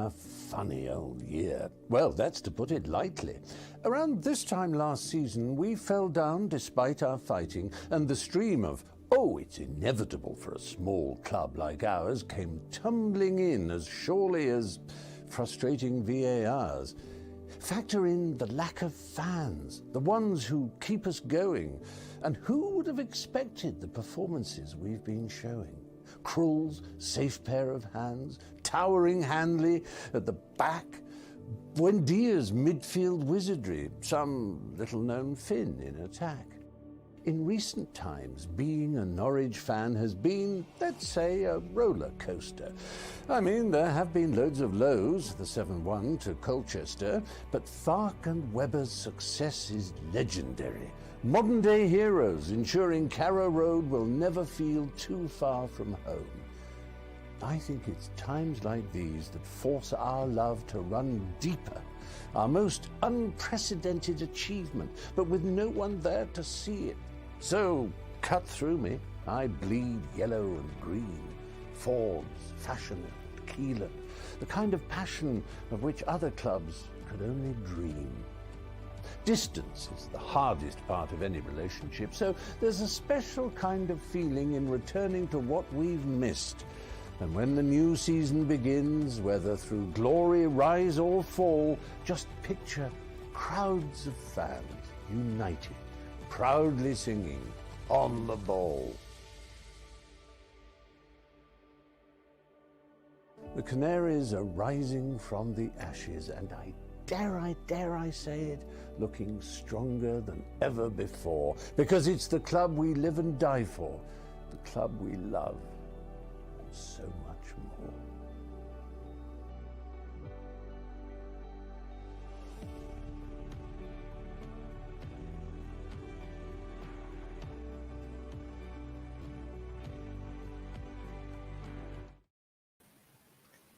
a funny old year. Well, that's to put it lightly. Around this time last season, we fell down despite our fighting, and the stream of, "Oh, it's inevitable for a small club like ours," came tumbling in as surely as frustrating VARs. Factor in the lack of fans, the ones who keep us going, and who would have expected the performances we've been showing? Krul's safe pair of hands, towering Hanley at the back, Buendia's midfield wizardry, some little-known Finn in attack. In recent times, being a Norwich fan has been, let's say, a roller coaster. I mean, there have been loads of lows, the 7-1 to Colchester, but Farke and Webber's success is legendary. Modern-day heroes ensuring Carrow Road will never feel too far from home. I think it's times like these that force our love to run deeper, our most unprecedented achievement, but with no one there to see it. So, cut through me, I bleed yellow and green, Forbes, fashion, Keeler, the kind of passion of which other clubs could only dream. Distance is the hardest part of any relationship, so there's a special kind of feeling in returning to what we've missed. And when the new season begins, whether through glory, rise or fall, just picture crowds of fans united, proudly singing, "On the Ball." The Canaries are rising from the ashes, and dare I say it, looking stronger than ever before, because it's the club we live and die for, the club we love, and so much more.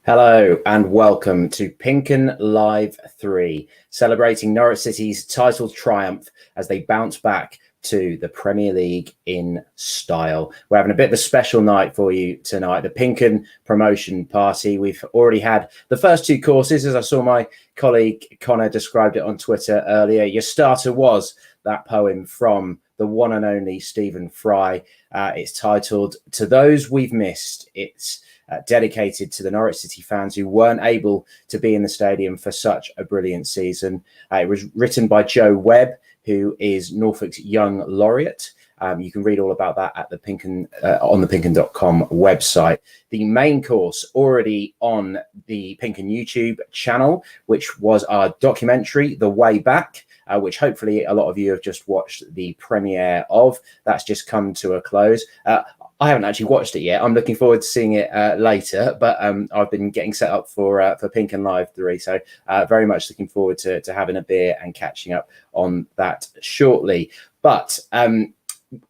Hello and welcome to PinkUn Live 3, celebrating Norwich City's title triumph as they bounce back to the Premier League in style. We're having a bit of a special night for you tonight, the PinkUn promotion party. We've already had the first two courses, as I saw my colleague Connor described it on Twitter earlier. Your starter was that poem from the one and only Stephen Fry. It's titled "To Those We've Missed." It's dedicated to the Norwich City fans who weren't able to be in the stadium for such a brilliant season. It was written by Joe Webb, who is Norfolk's Young Laureate. You can read all about that at the PinkUn, on the PinkUn.com website. The main course already on the PinkUn YouTube channel, which was our documentary, The Way Back, which hopefully a lot of you have just watched the premiere of. That's just come to a close. I haven't actually watched it yet. I'm looking forward to seeing it later, but I've been getting set up for PinkUn Live 3, so very much looking forward to having a beer and catching up on that shortly. But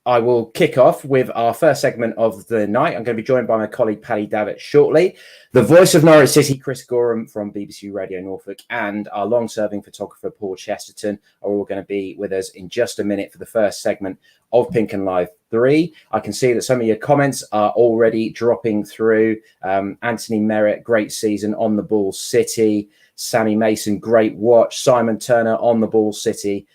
I will kick off with our first segment of the night. I'm going to be joined by my colleague Paddy Davitt shortly. The voice of Norwich City, Chris Gorham from BBC Radio Norfolk, and our long-serving photographer Paul Chesterton are all going to be with us in just a minute for the first segment of PinkUn Live 3. I can see that some of your comments are already dropping through. Anthony Merritt, great season on the ball City. Sammy Mason, great watch. Simon Turner, on the ball City.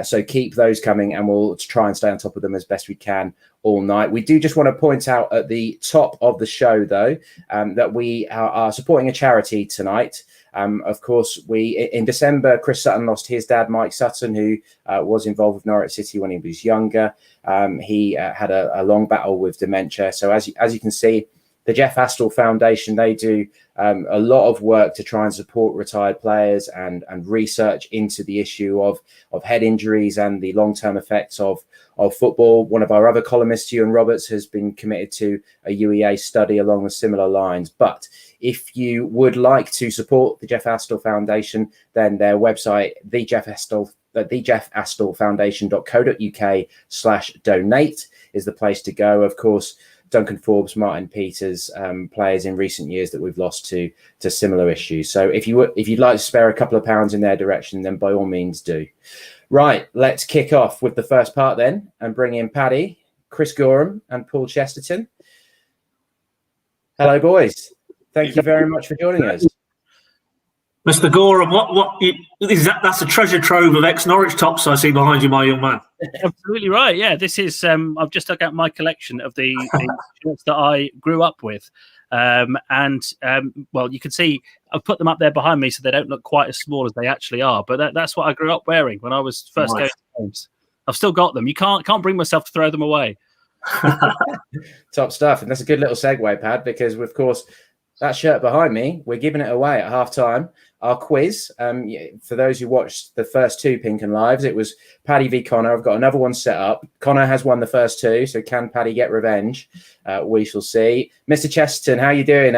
So keep those coming and we'll try and stay on top of them as best we can all night. We do just want to point out at the top of the show, though, that we are supporting a charity tonight. Of course, in December, Chris Sutton lost his dad, Mike Sutton, who was involved with Norwich City when he was younger. He had a long battle with dementia. So as you can see, the Jeff Astle Foundation, they do a lot of work to try and support retired players and research into the issue of head injuries and the long-term effects of football. One of our other columnists, Ewan Roberts, has been committed to a UEFA study along with similar lines. But if you would like to support the Jeff Astle Foundation, then their website, thejeffastlefoundation.co.uk/donate is the place to go. Of course, Duncan Forbes, Martin Peters, players in recent years that we've lost to similar issues. So if you'd like to spare a couple of pounds in their direction, then by all means do. Right, let's kick off with the first part then and bring in Paddy, Chris Gorham and Paul Chesterton. Hello, boys. Thank you very much for joining us. Mr. Gorham, is that? That's a treasure trove of ex-Norwich tops I see behind you, my young man. Absolutely right. Yeah, this is. I've just dug out my collection of the shirts that I grew up with, well, you can see I've put them up there behind me so they don't look quite as small as they actually are. But that's what I grew up wearing when I was first going to games. I've still got them. You can't bring myself to throw them away. Top stuff, and that's a good little segue, Pad, because of course that shirt behind me, we're giving it away at half time. Our quiz, for those who watched the first two PinkUn lives, it was Paddy v Connor. I've got another one set up. Connor has won the first two, so can Paddy get revenge? We shall see. Mr. Chesterton, how are you doing?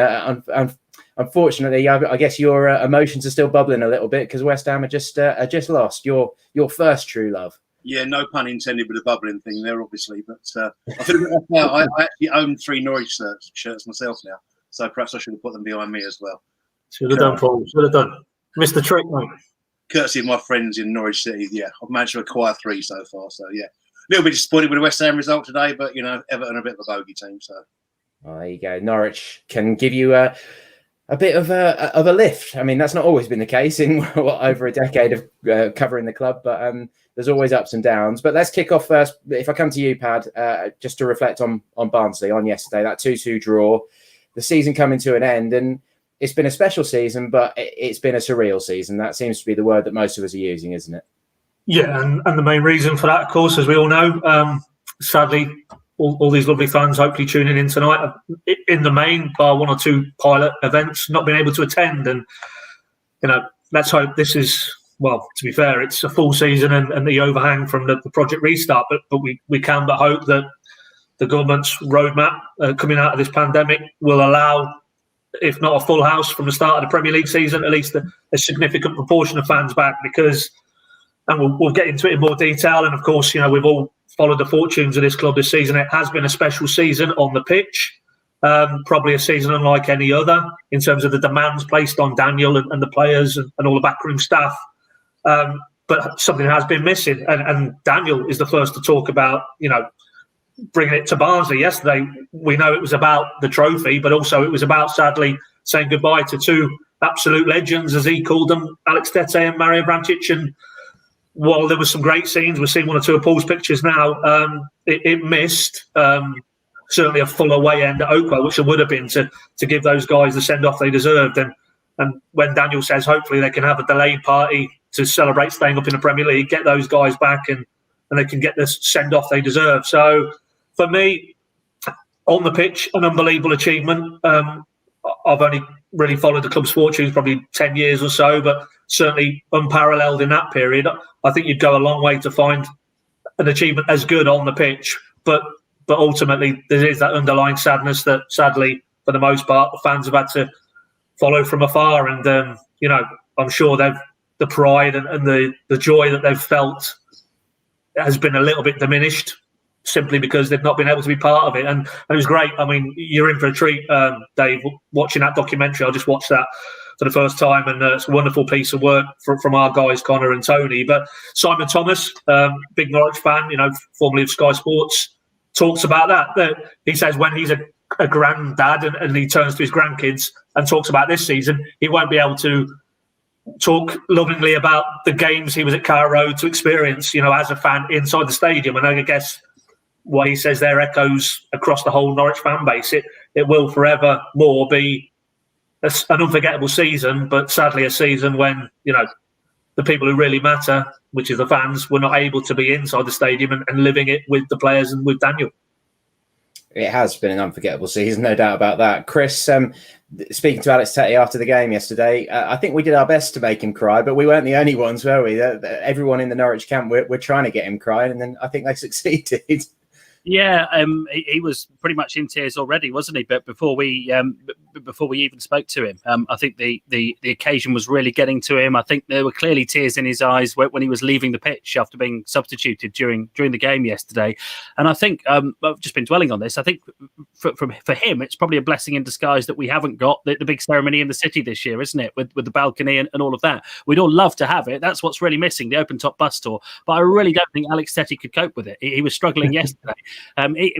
Unfortunately, I guess your emotions are still bubbling a little bit because West Ham are just lost. Your first true love. Yeah, no pun intended with the bubbling thing there, obviously. But I actually own 3 Norwich shirts myself now, so perhaps I should have put them behind me as well. Should have done, Paul. Should have done. Missed the trick, mate. Courtesy of my friends in Norwich City, yeah, I've managed to acquire 3 so far. So yeah, a little bit disappointed with the West Ham result today, but Everton are a bit of a bogey team. So there you go. Norwich can give you a bit of a lift. I mean, that's not always been the case in over a decade of covering the club, but there's always ups and downs. But let's kick off first. If I come to you, Pad, just to reflect on Barnsley on yesterday, that 2-2 draw, the season coming to an end, and it's been a special season, but it's been a surreal season. That seems to be the word that most of us are using, isn't it? Yeah, and the main reason for that, of course, as we all know, sadly, all these lovely fans hopefully tuning in tonight, in the main, bar 1 or 2 pilot events, not been able to attend. And, let's hope this is, well, to be fair, it's a full season and the overhang from the Project Restart, but we can but hope that the government's roadmap coming out of this pandemic will allow, if not a full house from the start of the Premier League season, at least a significant proportion of fans back, because, and we'll get into it in more detail, and of course, we've all followed the fortunes of this club this season. It has been a special season on the pitch, probably a season unlike any other in terms of the demands placed on Daniel and the players and all the backroom staff, but something has been missing, and Daniel is the first to talk about, bringing it to Barnsley yesterday. We know it was about the trophy, but also it was about, sadly, saying goodbye to 2 absolute legends, as he called them, Alex Tetty and Mario Vrancic. And while there were some great scenes, we're seeing 1 or 2 of Paul's pictures now, it missed certainly a full away end at Oakwell, which it would have been to give those guys the send-off they deserved. And when Daniel says hopefully they can have a delayed party to celebrate staying up in the Premier League, get those guys back and they can get the send-off they deserve. So, for me, on the pitch, an unbelievable achievement. I've only really followed the club's fortunes probably 10 years or so, but certainly unparalleled in that period. I think you'd go a long way to find an achievement as good on the pitch. But ultimately, there is that underlying sadness that, sadly, for the most part, the fans have had to follow from afar. And, I'm sure the pride and the joy that they've felt has been a little bit diminished, simply because they've not been able to be part of it. And it was great. I mean, you're in for a treat, Dave, watching that documentary. I just watched that for the first time, and it's a wonderful piece of work from our guys, Connor and Tony. But Simon Thomas, big Norwich fan, formerly of Sky Sports, talks about that he says when he's a granddad and he turns to his grandkids and talks about this season, he won't be able to talk lovingly about the games he was at Carrow Road to experience, as a fan inside the stadium. And I guess what he says there echoes across the whole Norwich fan base. It will forever more be an unforgettable season, but sadly a season when, the people who really matter, which is the fans, were not able to be inside the stadium and living it with the players and with Daniel. It has been an unforgettable season, no doubt about that. Chris, speaking to Alex Tetty after the game yesterday, I think we did our best to make him cry, but we weren't the only ones, were we? Everyone in the Norwich camp, we're trying to get him crying, and then I think they succeeded. Yeah, he was pretty much in tears already, wasn't he? But before we even spoke to him, I think the occasion was really getting to him. I think there were clearly tears in his eyes when he was leaving the pitch after being substituted during the game yesterday. And I think I've just been dwelling on this. I think for him, it's probably a blessing in disguise that we haven't got the big ceremony in the city this year, isn't it? With the balcony and all of that. We'd all love to have it. That's what's really missing, the open top bus tour. But I really don't think Alex Tetty could cope with it. He was struggling yesterday. He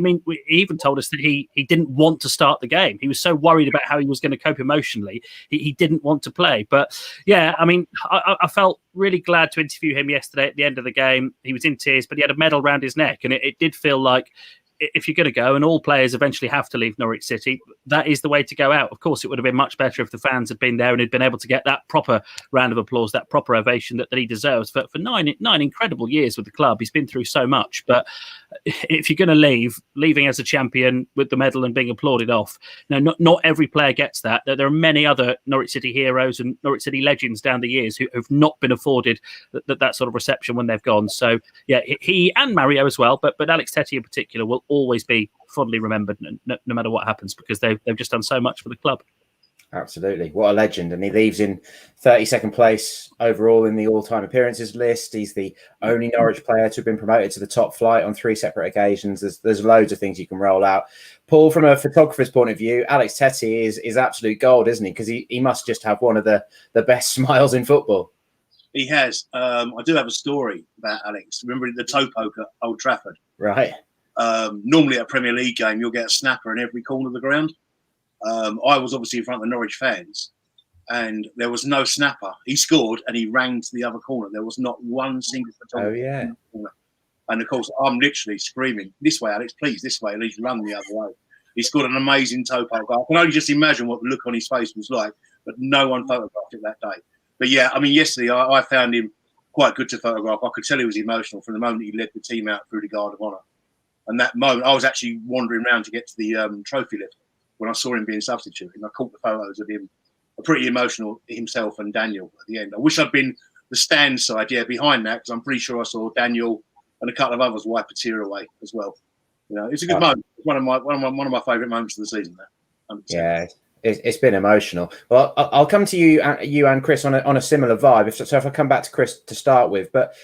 even told us that he didn't want to start the game. He was so worried about quite how he was going to cope emotionally. He didn't want to play. But yeah, I mean, I felt really glad to interview him yesterday at the end of the game. He was in tears, but he had a medal around his neck, and it did feel like, if you're going to go, and all players eventually have to leave Norwich City, that is the way to go out. Of course, it would have been much better if the fans had been there and had been able to get that proper round of applause, that proper ovation that he deserves. For nine incredible years with the club, he's been through so much. But if you're going to leaving as a champion with the medal and being applauded off, not every player gets that. There are many other Norwich City heroes and Norwich City legends down the years who have not been afforded that sort of reception when they've gone. So yeah, he and Mario as well, but Alex Tetty in particular will always be fondly remembered, no matter what happens, because they've just done so much for the club. Absolutely. What a legend. And he leaves in 32nd place overall in the all-time appearances list. He's the only Norwich player to have been promoted to the top flight on 3 separate occasions. There's loads of things you can roll out. Paul, from a photographer's point of view, Alex Tetty is absolute gold, isn't he? Because he must just have one of the best smiles in football. He has. I do have a story about Alex. Remember the toe poke at Old Trafford? Right. Normally at a Premier League game, you'll get a snapper in every corner of the ground. I was obviously in front of the Norwich fans, and there was no snapper. He scored, and he rang to the other corner. There was not one single photographer. Oh, yeah. And, of course, I'm literally screaming, "This way, Alex, please, this way." And he's run the other way. He scored an amazing toe poke. I can only just imagine what the look on his face was like, but no one photographed it that day. But, yeah, I mean, yesterday I found him quite good to photograph. I could tell he was emotional from the moment he led the team out through the Guard of Honour. And that moment, I was actually wandering around to get to the trophy lift when I saw him being substituted. And I caught the photos of him, pretty emotional himself and Daniel at the end. I wish I'd been the stand side, behind that, because I'm pretty sure I saw Daniel and a couple of others wipe a tear away as well. It's a good moment. One of my favourite moments of the season. There, 100%. Yeah, it's been emotional. Well, I'll come to you and Chris on a similar vibe. So if I come back to Chris to start with, but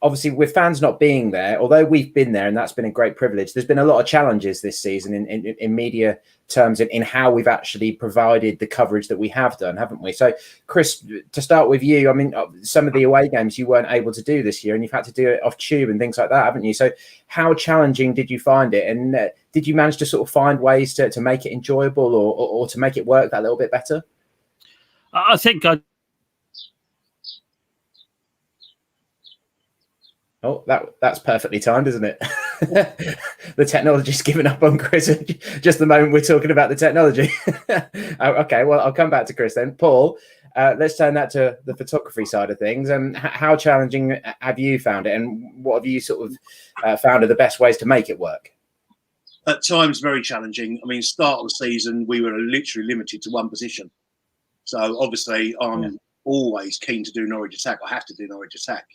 obviously with fans not being there, although we've been there and that's been a great privilege, there's been a lot of challenges this season in media terms in how we've actually provided the coverage that we have done, haven't we? So Chris, to start with you, I mean, some of the away games you weren't able to do this year and you've had to do it off tube and things like that, haven't you? So how challenging did you find it? And did you manage to sort of find ways to make it enjoyable or to make it work that little bit better? I think Oh, that's perfectly timed, isn't it? The technology's given up on Chris just the moment we're talking about the technology. Okay, well, I'll come back to Chris then. Paul, let's turn that to the photography side of things. And how challenging have you found it? And what have you sort of found are the best ways to make it work? At times, very challenging. I mean, start of the season, we were literally limited to one position. So obviously, I'm always keen to do Norwich attack. I have to do Norwich attack,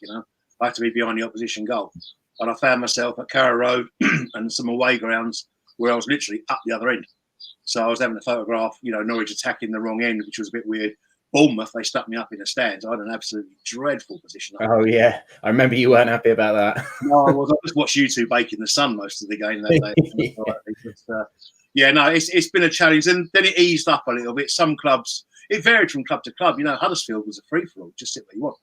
I have to be behind the opposition goal. And I found myself at Carrow Road and some away grounds where I was literally up the other end. So I was having to photograph, Norwich attacking the wrong end, which was a bit weird. Bournemouth, they stuck me up in the stands. I had an absolutely dreadful position. Oh, yeah. I remember you weren't happy about that. No, I was. I just watched you two bake in the sun most of the game that day. It's been a challenge. And then it eased up a little bit. Some clubs, it varied from club to club. Huddersfield was a free-for-all, just sit where you want.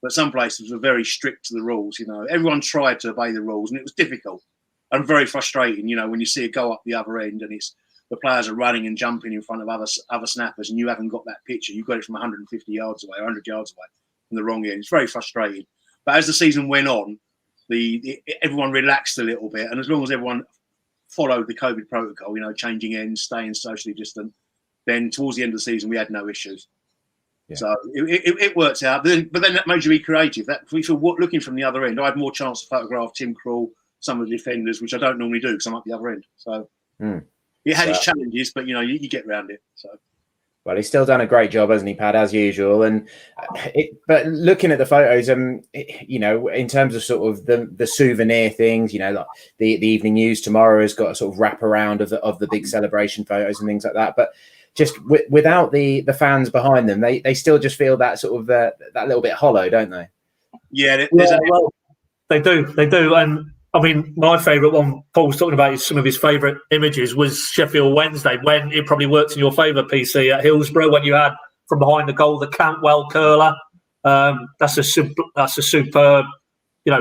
But some places were very strict to the rules. Everyone tried to obey the rules, and it was difficult and very frustrating. When you see it go up the other end, and it's the players are running and jumping in front of other snappers, and you haven't got that picture. You've got it from 150 yards away, 100 yards away from the wrong end. It's very frustrating. But as the season went on, everyone relaxed a little bit, and as long as everyone followed the COVID protocol, changing ends, staying socially distant, then towards the end of the season we had no issues. Yeah. So it worked out. But then that made you be creative. If you're looking from the other end, I had more chance to photograph Tim Krul, some of the defenders, which I don't normally do because I'm up the other end. So it had its challenges, but you get around it. So. Well, he's still done a great job, hasn't he, Pad, as usual? And but looking at the photos, in terms of sort of the souvenir things, like the Evening News tomorrow has got a sort of wraparound of the big celebration photos and things like that. But just without the fans behind them, they still just feel that sort of that little bit hollow, don't they? Yeah, they do. And I mean, my favourite one Paul's talking about is some of his favourite images was Sheffield Wednesday, when it probably worked in your favour, PC, at Hillsborough, when you had from behind the goal the Cantwell curler. That's a superb,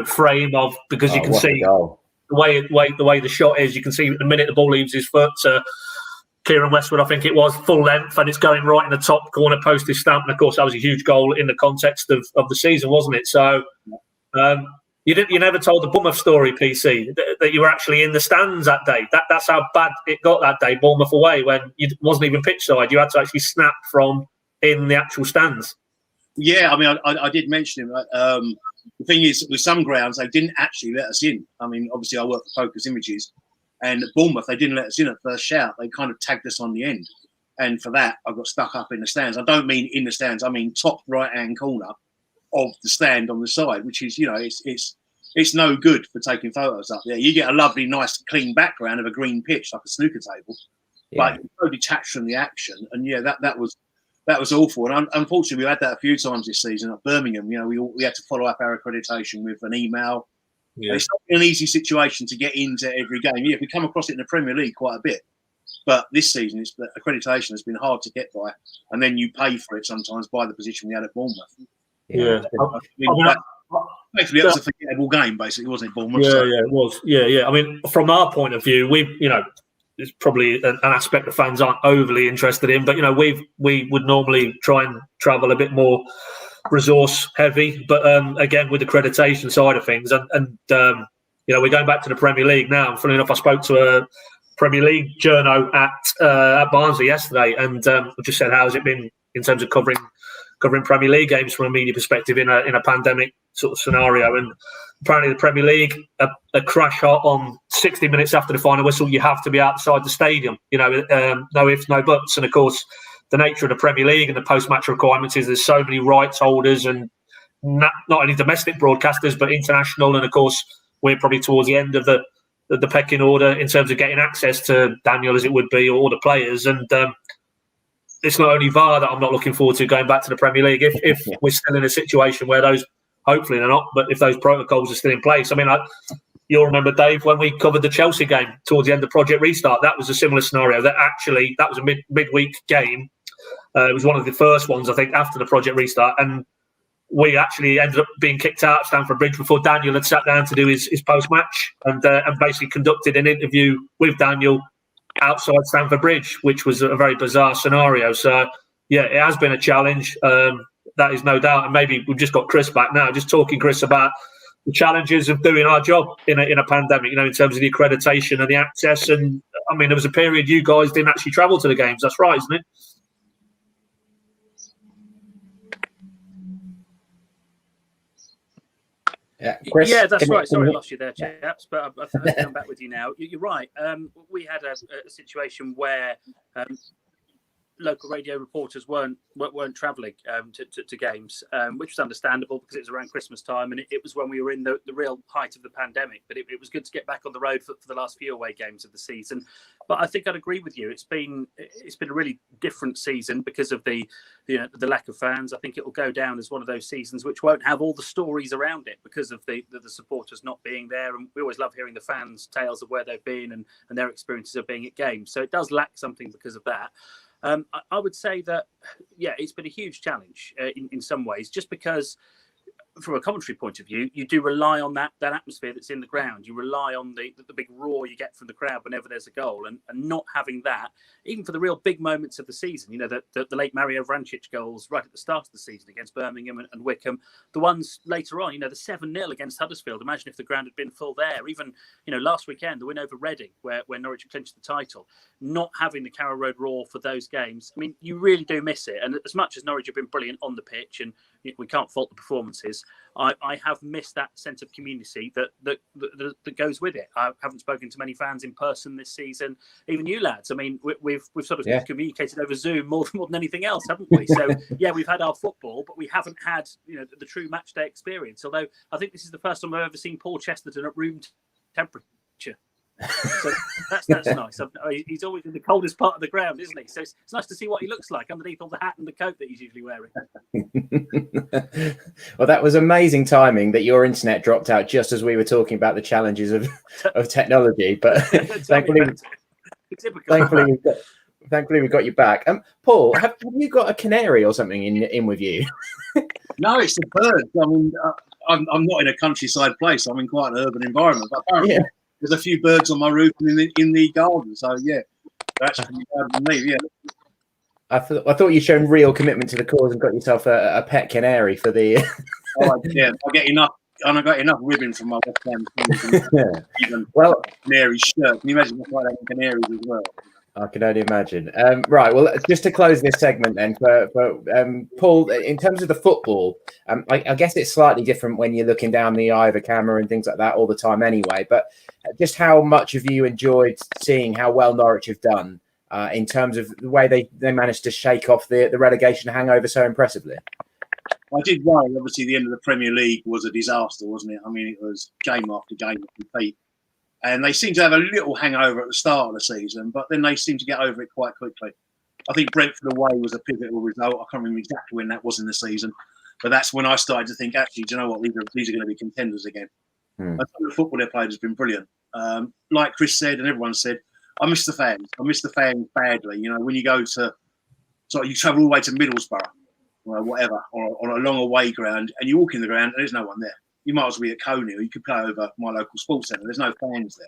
frame of, because you can see the way the shot is. You can see the minute the ball leaves his foot, Kieran Westwood, I think it was, full length, and it's going right in the top corner, postage stamp. And of course, that was a huge goal in the context of the season, wasn't it? So you never told the Bournemouth story, PC, that you were actually in the stands that day. That's how bad it got that day, Bournemouth away, when it wasn't even pitch side. You had to actually snap from in the actual stands. Yeah, I mean, I did mention him. The thing is, with some grounds, they didn't actually let us in. I mean, obviously, I work for Focus Images, and at Bournemouth, they didn't let us in at first shout. They kind of tagged us on the end. And for that, I got stuck up in the stands. I don't mean in the stands. I mean top right-hand corner of the stand on the side, which is, it's no good for taking photos up there. You get a lovely, nice, clean background of a green pitch, like a snooker table. Yeah. But you're so detached from the action. And, that was awful. And unfortunately, we had that a few times this season at Birmingham. We had to follow up our accreditation with an email. Yeah. It's not an easy situation to get into every game. Yeah, we come across it in the Premier League quite a bit. But this season, accreditation has been hard to get by. And then you pay for it sometimes by the position we had at Bournemouth. Yeah. Basically, that was a forgettable game, basically, wasn't it, Bournemouth? Yeah, it was. Yeah. I mean, from our point of view, there's probably an aspect that fans aren't overly interested in, but we would normally try and travel a bit more resource heavy, but again with the accreditation side of things, and we're going back to the Premier League now. And funny enough, I spoke to a Premier League journo at Barnsley yesterday, and just said, how has it been in terms of covering Premier League games from a media perspective in a pandemic sort of scenario? And apparently the Premier League, a crash hot on 60 minutes after the final whistle, you have to be outside the stadium. No ifs, no buts. And of course, the nature of the Premier League and the post-match requirements is there's so many rights holders, and not only domestic broadcasters but international. And of course, we're probably towards the end of the pecking order in terms of getting access to Daniel, as it would be, or the players. And it's not only VAR that I'm not looking forward to going back to the Premier League. If we're still in a situation where those, hopefully they're not, but if those protocols are still in place. I mean, you'll remember, Dave, when we covered the Chelsea game towards the end of Project Restart, that was a similar scenario. That was a midweek game. It was one of the first ones, I think, after the Project Restart. And we actually ended up being kicked out of Stamford Bridge before Daniel had sat down to do his post-match, and basically conducted an interview with Daniel outside Stamford Bridge, which was a very bizarre scenario. So, yeah, it has been a challenge. That is no doubt. And maybe we've just got Chris back now, just talking, Chris, about the challenges of doing our job in a pandemic, in terms of the accreditation and the access. And, I mean, there was a period you guys didn't actually travel to the games. That's right, isn't it? Yeah, Chris, that's right. Sorry, I lost you there, chaps, but I'm back with you now. You're right. We had a situation where local radio reporters weren't travelling to games, which was understandable because it was around Christmas time, and it was when we were in the real height of the pandemic. But it was good to get back on the road for the last few away games of the season. But I think I'd agree with you. It's been a really different season because of the lack of fans. I think it will go down as one of those seasons which won't have all the stories around it because of the supporters not being there. And we always love hearing the fans' tales of where they've been and their experiences of being at games. So it does lack something because of that. I would say that, it's been a huge challenge in some ways, just because from a commentary point of view, you do rely on that atmosphere that's in the ground. You rely on the big roar you get from the crowd whenever there's a goal, and not having that, even for the real big moments of the season, the late Mario Vrancic goals right at the start of the season against Birmingham and Wickham, the ones later on, the 7-0 against Huddersfield. Imagine if the ground had been full there. Even, last weekend, the win over Reading, where Norwich clinched the title. Not having the Carrow Road roar for those games, I mean, you really do miss it. And as much as Norwich have been brilliant on the pitch, and we can't fault the performances, I have missed that sense of community that goes with it. I haven't spoken to many fans in person this season, even you lads. I mean, we've sort of communicated over Zoom more than anything else, haven't we? So we've had our football, but we haven't had the true match day experience. Although I think this is the first time I've ever seen Paul Chesterton at room temperature. So that's nice. He's always in the coldest part of the ground, isn't he? So it's nice to see what he looks like underneath all the hat and the coat that he's usually wearing. Well, that was amazing timing that your internet dropped out just as we were talking about the challenges of technology. But thankfully we got you back. Paul, have you got a canary or something in with you? No, it's the birds. I mean, I'm not in a countryside place. I'm in quite an urban environment. But apparently, there's a few birds on my roof and in the garden. So That's from me, yeah. I thought you'd shown real commitment to the cause and got yourself a pet canary for the. Yeah, I get enough, and I got enough ribbon from my West Ham team. Even Well, canary shirt. Can you imagine if I had canaries as well? I can only imagine. Right. Well, just to close this segment then, for Paul, in terms of the football, I guess it's slightly different when you're looking down the eye of a camera and things like that all the time anyway. But just how much have you enjoyed seeing how well Norwich have done in terms of the way they managed to shake off the relegation hangover so impressively? I did worry. Obviously, the end of the Premier League was a disaster, wasn't it? I mean, it was game after game to compete. And they seem to have a little hangover at the start of the season, but then they seem to get over it quite quickly. I think Brentford away was a pivotal result. I can't remember exactly when that was in the season, but that's when I started to think, actually, do you know what? These are going to be contenders again. And some of the football they've played has been brilliant. Like Chris said and everyone said, I miss the fans. I miss the fans badly. You know, when you go to, you travel all the way to Middlesbrough, or whatever, or on a long away ground, and you walk in the ground and there's no one there. You might as well be at Coney, or you could play over my local sports centre. There's no fans there.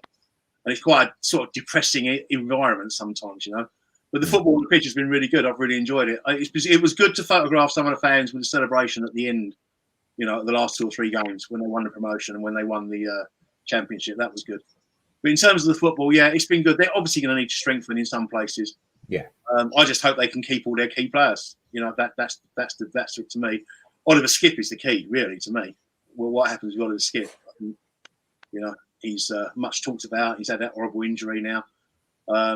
And it's quite a sort of depressing environment sometimes, you know. But the football on the pitch has been really good. I've really enjoyed it. It was good to photograph some of the fans with the celebration at the end, you know, the last 2 or 3 games when they won the promotion and when they won the championship. That was good. But in terms of the football, yeah, it's been good. They're obviously going to need to strengthen in some places. Yeah. I just hope they can keep all their key players. You know, that's it to me. Oliver Skipp is the key, really, to me. Well, what happens with Oliver Skipp? You know, he's much talked about. He's had that horrible injury now.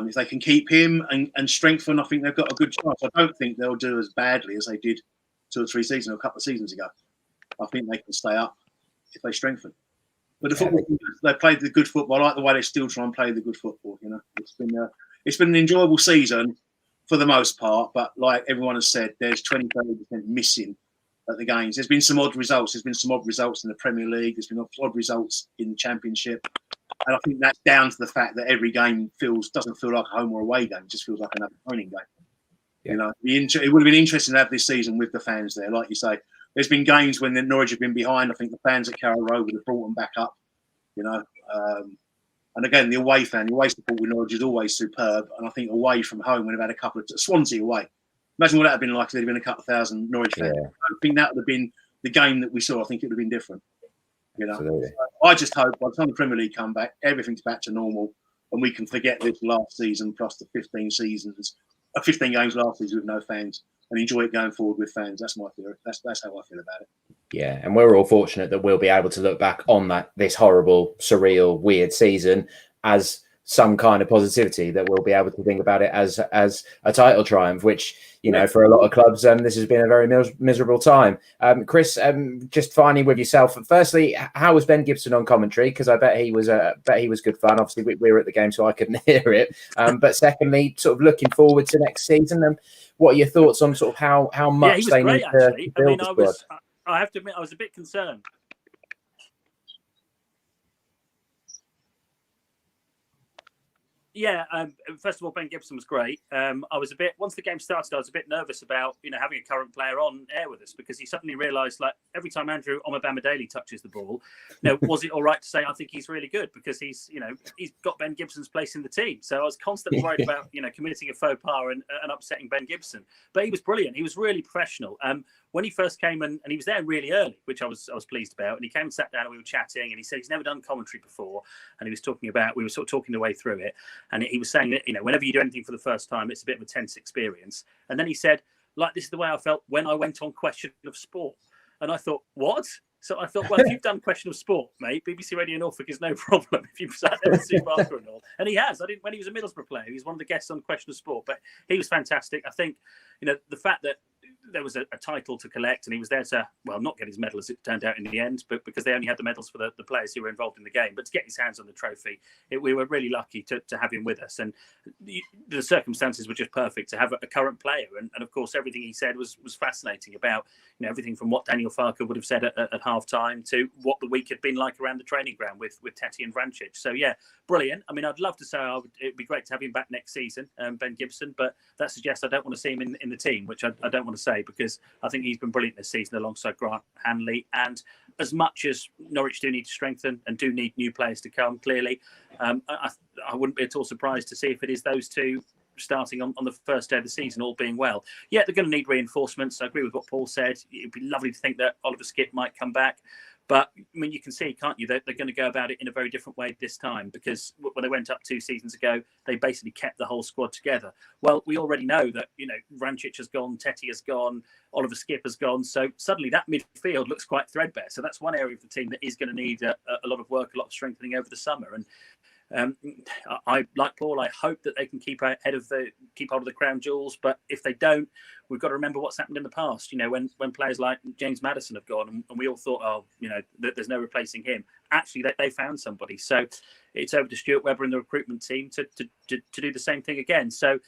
If they can keep him and strengthen, I think they've got a good chance. I don't think they'll do as badly as they did 2 or 3 seasons, or a couple of seasons ago. I think they can stay up if they strengthen. But the football, they played the good football. I like the way they still try and play the good football. You know, it's been an enjoyable season for the most part. But like everyone has said, there's 20-30% missing at the games. There's been some odd results. There's been some odd results in the Premier League. There's been odd results in the Championship. And I think that's down to the fact that every game doesn't feel like a home or away game. It just feels like another training game. Yeah. You know, it would have been interesting to have this season with the fans there. Like you say, there's been games when the Norwich have been behind. I think the fans at Carrow Road would have brought them back up. You know, and again, the away support with Norwich is always superb. And I think away from home, when they've had a couple of Swansea away, imagine what that would have been like if there'd been a couple of thousand Norwich fans. Yeah. I think that would have been the game that we saw. I think it would have been different. You know, so I just hope by the time the Premier League come back, everything's back to normal, and we can forget this last season plus the 15 games last season with no fans, and enjoy it going forward with fans. That's my theory. That's how I feel about it. Yeah, and we're all fortunate that we'll be able to look back on this horrible, surreal, weird season as some kind of positivity, that we'll be able to think about it as a title triumph, which, you know, for a lot of clubs, this has been a very miserable time. Chris, just finally with yourself, firstly, how was Ben Gibson on commentary? Because I bet he was good fun. Obviously, we were at the game, so I couldn't hear it. But secondly, sort of looking forward to next season, what are your thoughts on sort of how much they need to build the squad? I have to admit, I was a bit concerned. Yeah, first of all, Ben Gibson was great. I was once the game started, I was a bit nervous about, you know, having a current player on air with us, because he suddenly realised, like, every time Andrew Omobamidele touches the ball, you know, was it all right to say, I think he's really good, because he's got Ben Gibson's place in the team. So I was constantly worried about, you know, committing a faux pas and upsetting Ben Gibson. But he was brilliant. He was really professional. When he first came and he was there really early, which I was pleased about, and he came and sat down and we were chatting, and he said he's never done commentary before, and he was talking about, we were sort of talking the way through it, and he was saying that, you know, whenever you do anything for the first time, it's a bit of a tense experience. And then he said, like, this is the way I felt when I went on Question of Sport. And I thought, what? So I thought, well, if you've done Question of Sport, mate, BBC Radio Norfolk is no problem if you've sat there with Sue Barker and all. And he has. When he was a Middlesbrough player, he was one of the guests on Question of Sport. But he was fantastic. I think, you know, the fact that there was a title to collect, and he was there to, well, not get his medal as it turned out in the end, but because they only had the medals for the players who were involved in the game, but to get his hands on the trophy, we were really lucky to have him with us. And the circumstances were just perfect to have a current player. And of course, everything he said was fascinating about, you know, everything from what Daniel Farke would have said at half time to what the week had been like around the training ground with Tetty and Vrancic. So yeah, brilliant. I mean, I'd love to say it'd be great to have him back next season, Ben Gibson, but that suggests I don't want to see him in the team, which I don't want to say, because I think he's been brilliant this season alongside Grant Hanley. And as much as Norwich do need to strengthen and do need new players to come, clearly, I wouldn't be at all surprised to see if it is those two starting on the first day of the season, all being well. Yeah, they're going to need reinforcements. I agree with what Paul said. It'd be lovely to think that Oliver Skipp might come back. But, I mean, you can see, can't you, they're going to go about it in a very different way this time, because when they went up 2 seasons ago, they basically kept the whole squad together. Well, we already know that, Vrancic has gone, Tetty has gone, Oliver Skipp has gone. So suddenly that midfield looks quite threadbare. So that's one area of the team that is going to need a lot of work, a lot of strengthening over the summer. And I, like Paul, I hope that they can keep hold of the crown jewels. But if they don't, we've got to remember what's happened in the past. When players like James Maddison have gone, and we all thought, there's no replacing him. Actually, they found somebody. So it's over to Stuart Webber and the recruitment team to do the same thing again. So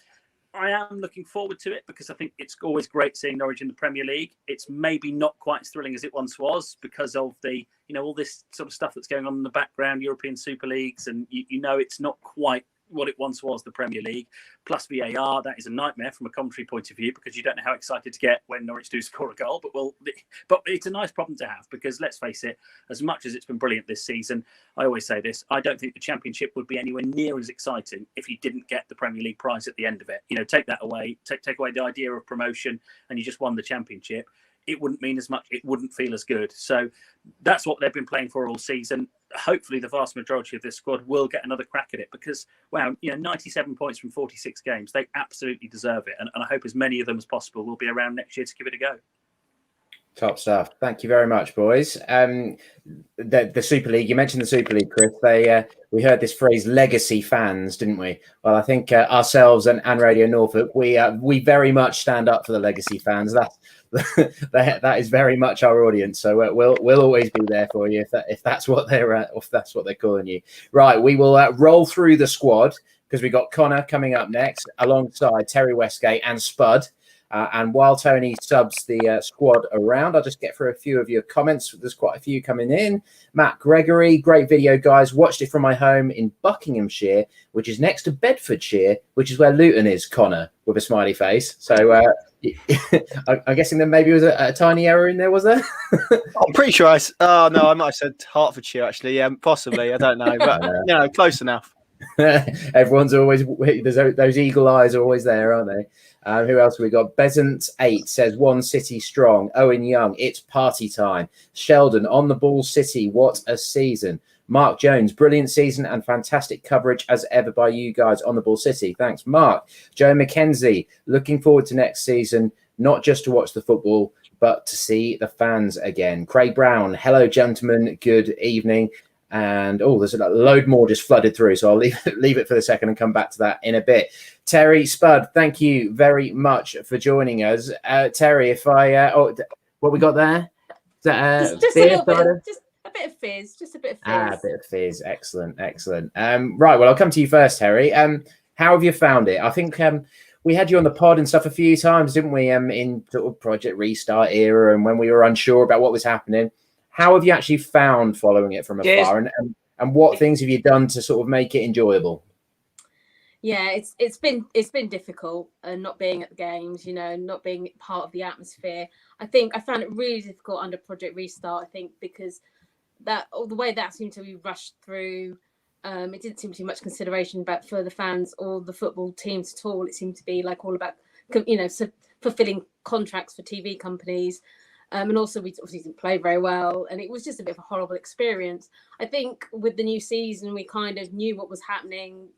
I am looking forward to it, because I think it's always great seeing Norwich in the Premier League. It's maybe not quite as thrilling as it once was because of the, all this sort of stuff that's going on in the background, European Super Leagues, and it's not quite what it once was, the Premier League. Plus VAR, that is a nightmare from a commentary point of view, because you don't know how excited to get when Norwich do score a goal. But it's a nice problem to have, because let's face it, as much as it's been brilliant this season, I always say this, I don't think the Championship would be anywhere near as exciting if you didn't get the Premier League prize at the end of it. Take that away, take away the idea of promotion, and you just won the Championship. It wouldn't mean as much. It wouldn't feel as good. So that's what they've been playing for all season. Hopefully, the vast majority of this squad will get another crack at it, because, 97 points from 46 games, they absolutely deserve it. And I hope as many of them as possible will be around next year to give it a go. Top stuff. Thank you very much, boys. The Super League, you mentioned the Super League, Chris. We heard this phrase legacy fans, didn't we? Well, I think ourselves and Radio Norfolk, we very much stand up for the legacy fans. That is very much our audience. So we'll always be there for you if that's what they're calling you. Right, we will roll through the squad, because we got Connor coming up next alongside Terry Westgate and Spud. And while Tony subs the squad around, I'll just get through a few of your comments. There's quite a few coming in. Matt Gregory, great video, guys. Watched it from my home in Buckinghamshire, which is next to Bedfordshire, which is where Luton is, Connor, with a smiley face. So I'm guessing there maybe was a tiny error in there, was there? I'm pretty sure I might have said Hertfordshire, actually. Yeah, possibly. I don't know. But, close enough. Everyone's always, those eagle eyes are always there, aren't they? Who else have we got? Besant8 says 1 City strong. Owen Young, it's party time. Sheldon, on the ball City, what a season. Mark Jones, brilliant season and fantastic coverage as ever by you guys on the ball City. Thanks, Mark. Joe McKenzie, looking forward to next season, not just to watch the football, but to see the fans again. Craig Brown, hello, gentlemen. Good evening. And there's a load more just flooded through, so I'll leave it for the second and come back to that in a bit. Terry, Spud, thank you very much for joining us. Terry, if what we got there? Is that, just a little bit, just a bit of fizz, a bit of fizz. Excellent. Right, well, I'll come to you first, Terry. How have you found it? I think we had you on the pod and stuff a few times, didn't we? In sort of Project Restart era, and when we were unsure about what was happening. How have you actually found following it from afar, and what things have you done to sort of make it enjoyable? Yeah, it's been difficult, not being at the games, not being part of the atmosphere. I think I found it really difficult under Project Restart. I think because the way that seemed to be rushed through, it didn't seem to be much consideration for the fans or the football teams at all. It seemed to be like all about fulfilling contracts for TV companies. And also, we obviously didn't play very well, and it was just a bit of a horrible experience. I think with the new season, we kind of knew what was happening,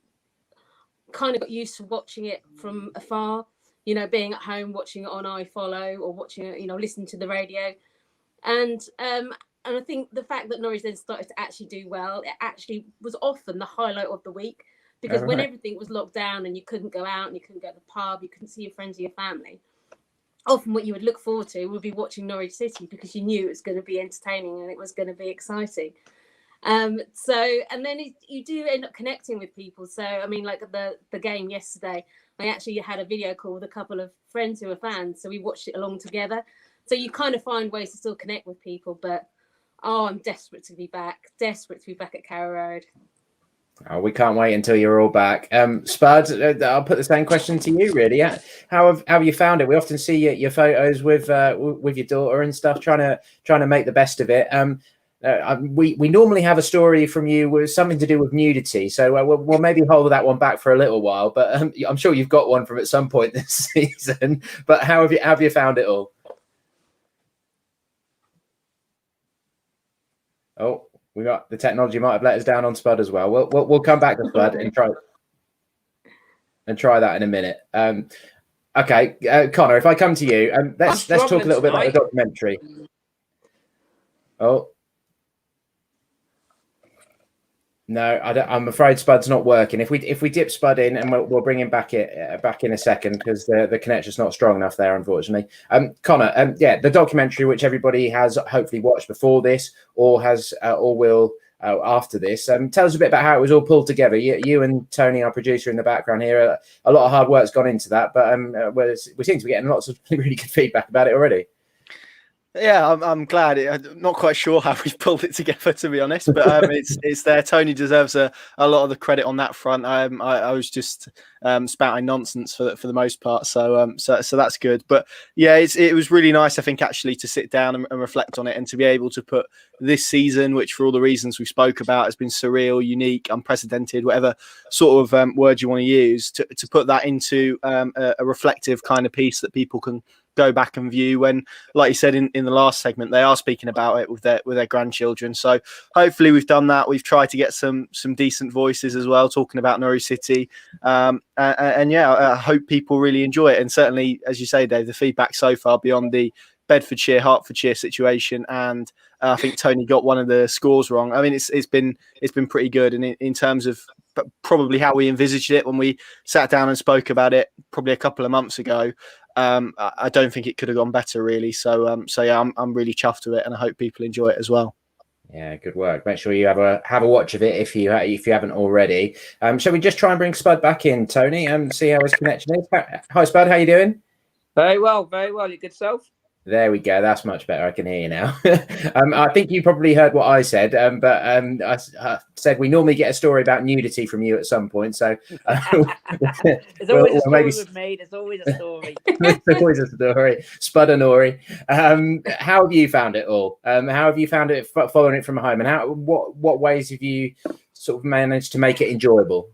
kind of got used to watching it from afar, being at home, watching it on iFollow or watching it, listening to the radio. And I think the fact that Norwich then started to actually do well, it actually was often the highlight of the week, because when everything was locked down and you couldn't go out and you couldn't go to the pub, you couldn't see your friends or your family, often what you would look forward to would be watching Norwich City, because you knew it was going to be entertaining and it was going to be exciting. And then you do end up connecting with people. So, I mean, like the game yesterday, I actually had a video call with a couple of friends who are fans. So we watched it along together. So you kind of find ways to still connect with people. But, I'm desperate to be back at Carrow Road. Oh, we can't wait until you're all back. Spud, I'll put the same question to you, really. How have you found it? We often see your photos with your daughter and stuff, trying to make the best of it. We normally have a story from you with something to do with nudity, so we'll maybe hold that one back for a little while. But I'm sure you've got one from at some point this season. But how have you found it all? Oh, we got the technology might have let us down on Spud as well. We'll come back to Spud and try that in a minute. Okay, Connor, if I come to you, let's talk a little bit about the documentary. Oh. No, I'm afraid Spud's not working. If we dip Spud in, and we'll bring him back in a second, because the connection's not strong enough there, unfortunately. Connor, the documentary, which everybody has hopefully watched before this, or will after this. Tell us a bit about how it was all pulled together. You and Tony, our producer in the background here, a lot of hard work's gone into that, but we seem to be getting lots of really good feedback about it already. Yeah, I'm glad. I'm not quite sure how we've pulled it together, to be honest, but it's there. Tony deserves a lot of the credit on that front. I was just spouting nonsense for the most part, so that's good. But yeah, it was really nice, I think, actually, to sit down and reflect on it, and to be able to put this season, which for all the reasons we spoke about has been surreal, unique, unprecedented, whatever sort of word you want to use, to put that into a reflective kind of piece that people can go back and view when, like you said in the last segment, they are speaking about it with their grandchildren. So hopefully we've done that. We've tried to get some decent voices as well, talking about Norwich City, and I hope people really enjoy it. And certainly, as you say, Dave, the feedback so far, beyond the Bedfordshire Hertfordshire situation, and I think Tony got one of the scores wrong. I mean, it's been pretty good, and in terms of probably how we envisaged it when we sat down and spoke about it probably a couple of months ago. I don't think it could have gone better, really. So yeah, I'm really chuffed with it, and I hope people enjoy it as well. Yeah, good work. Make sure you have a watch of it if you haven't already. Shall we just try and bring Spud back in, Tony, and see how his connection is? Hi, Spud. How you doing? Very well. Your good self? There we go. That's much better. I can hear you now. I think you probably heard what I said, but I said we normally get a story about nudity from you at some point. So there's always a story with me. There's always a story. There's always a story. Spud and Ori. How have you found it all? How have you found it following it from home? And what ways have you sort of managed to make it enjoyable?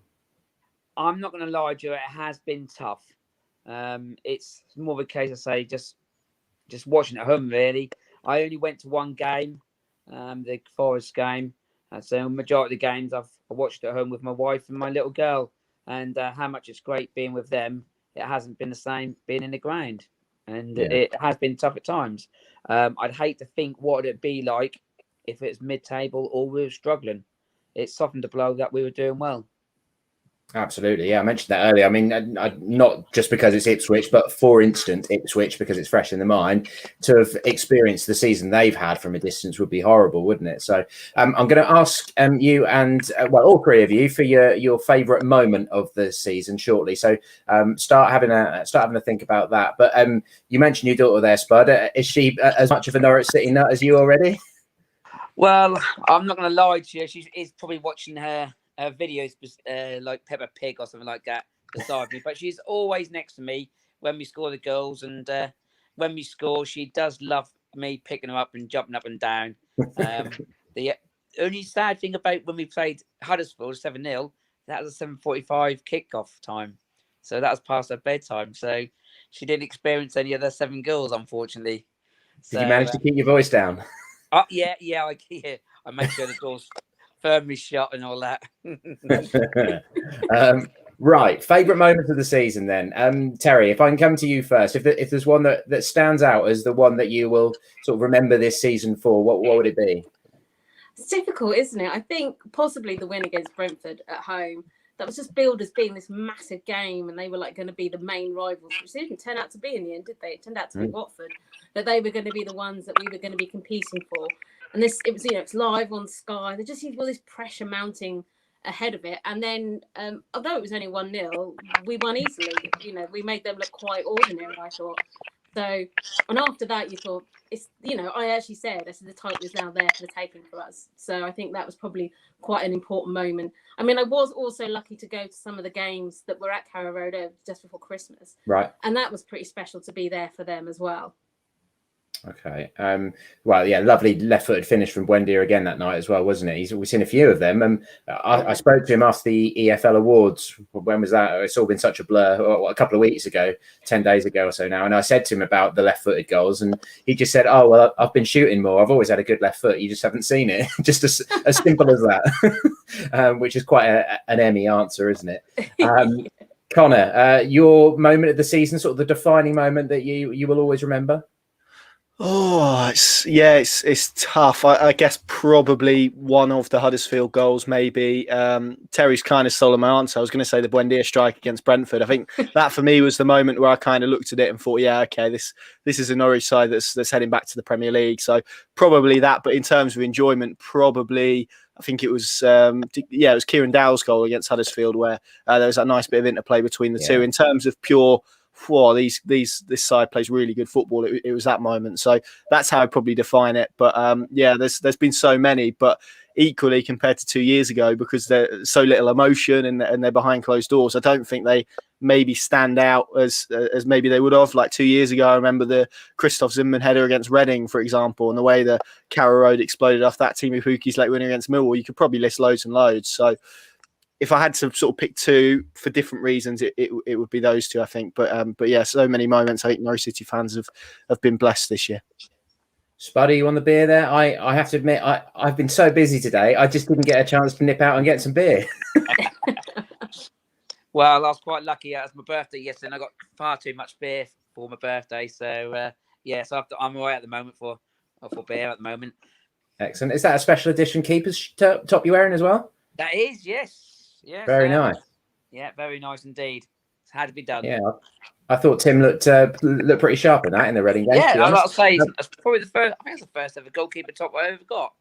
I'm not going to lie to you. It has been tough. It's more of a case of say just watching at home, really. I only went to one game, the Forest game. So the majority of the games I watched at home with my wife and my little girl. And how much it's great being with them. It hasn't been the same being in the ground. And it has been tough at times. I'd hate to think what it'd be like if it's mid-table or we were struggling. It softened the blow that we were doing well. Absolutely. Yeah, I mentioned that earlier. I mean, not just because it's Ipswich, but for instance, Ipswich, because it's fresh in the mind, to have experienced the season they've had from a distance would be horrible, wouldn't it? So I'm going to ask you and, all three of you for your favourite moment of the season shortly. So start having a think about that. But you mentioned your daughter there, Spud. Is she as much of a Norwich City nut as you already? Well, I'm not going to lie to you. She is probably watching her videos like Peppa Pig or something like that beside me, but she's always next to me when we score the goals, and when we score she does love me picking her up and jumping up and down. The only sad thing about when we played Huddersfield 7-0, that was a 7:45 kickoff time, so that was past her bedtime, so she didn't experience any other 7 goals, unfortunately. Did you manage to keep your voice down? Yeah, I made sure the doors firmly shot and all that. Right, favourite moment of the season then. Terry, if I can come to you first, if there's one that stands out as the one that you will sort of remember this season for, what would it be? It's difficult, isn't it? I think possibly the win against Brentford at home. That was just billed as being this massive game, and they were like going to be the main rivals, which they didn't turn out to be in the end, did they? It turned out to be Watford, that they were going to be the ones that we were going to be competing for. And it was, it's live on Sky. There just seemed all this pressure mounting ahead of it. And then, although it was only 1-0, we won easily. We made them look quite ordinary, I thought. So, and after that, you thought, I actually said, the title is now there for the taking for us. So I think that was probably quite an important moment. I mean, I was also lucky to go to some of the games that were at Carrow Road just before Christmas. Right. And that was pretty special to be there for them as well. Okay. Well, yeah, lovely left-footed finish from Buendia again that night as well, wasn't it? We've seen a few of them. I spoke to him after the EFL Awards. When was that? It's all been such a blur. A couple of weeks ago, 10 days ago or so now. And I said to him about the left-footed goals, and he just said, "Oh, well, I've been shooting more. I've always had a good left foot. You just haven't seen it." Just as simple as that, which is quite an Emmy answer, isn't it? Connor, your moment of the season, sort of the defining moment that you will always remember. Oh, it's tough. I guess probably one of the Huddersfield goals, maybe. Terry's kind of stolen my answer. I was going to say the Buendia strike against Brentford. I think that for me was the moment where I kind of looked at it and thought, yeah, okay, this is a Norwich side that's heading back to the Premier League. So probably that. But in terms of enjoyment, probably I think it was it was Kieran Dowell's goal against Huddersfield where there was that nice bit of interplay between the two. In terms of pure, this side plays really good football. It was that moment, so that's how I'd probably define it. But there's been so many, but equally compared to 2 years ago, because there's so little emotion and they're behind closed doors, I don't think they maybe stand out as maybe they would have. Like 2 years ago, I remember the Christoph Zimmermann header against Reading, for example, and the way the Carrow Road exploded off that Teemu Pukki's late winner against Millwall. You could probably list loads and loads. So if I had to sort of pick two for different reasons, it would be those two, I think. But yeah, so many moments. I think Norwich City fans have been blessed this year. Spuddy, you want the beer there? I have to admit, I've been so busy today, I just didn't get a chance to nip out and get some beer. Well, I was quite lucky. It was my birthday yesterday, and I got far too much beer for my birthday. So so I'm all right at the moment for beer at the moment. Excellent. Is that a special edition keeper's top you're wearing as well? That is, yes. Yeah, very nice. Yeah, very nice indeed. It's had to be done. Yeah, I thought Tim looked pretty sharp in that in the Reading game. Yeah, I'll say that's probably the first. I think it's the first ever goalkeeper top I ever got.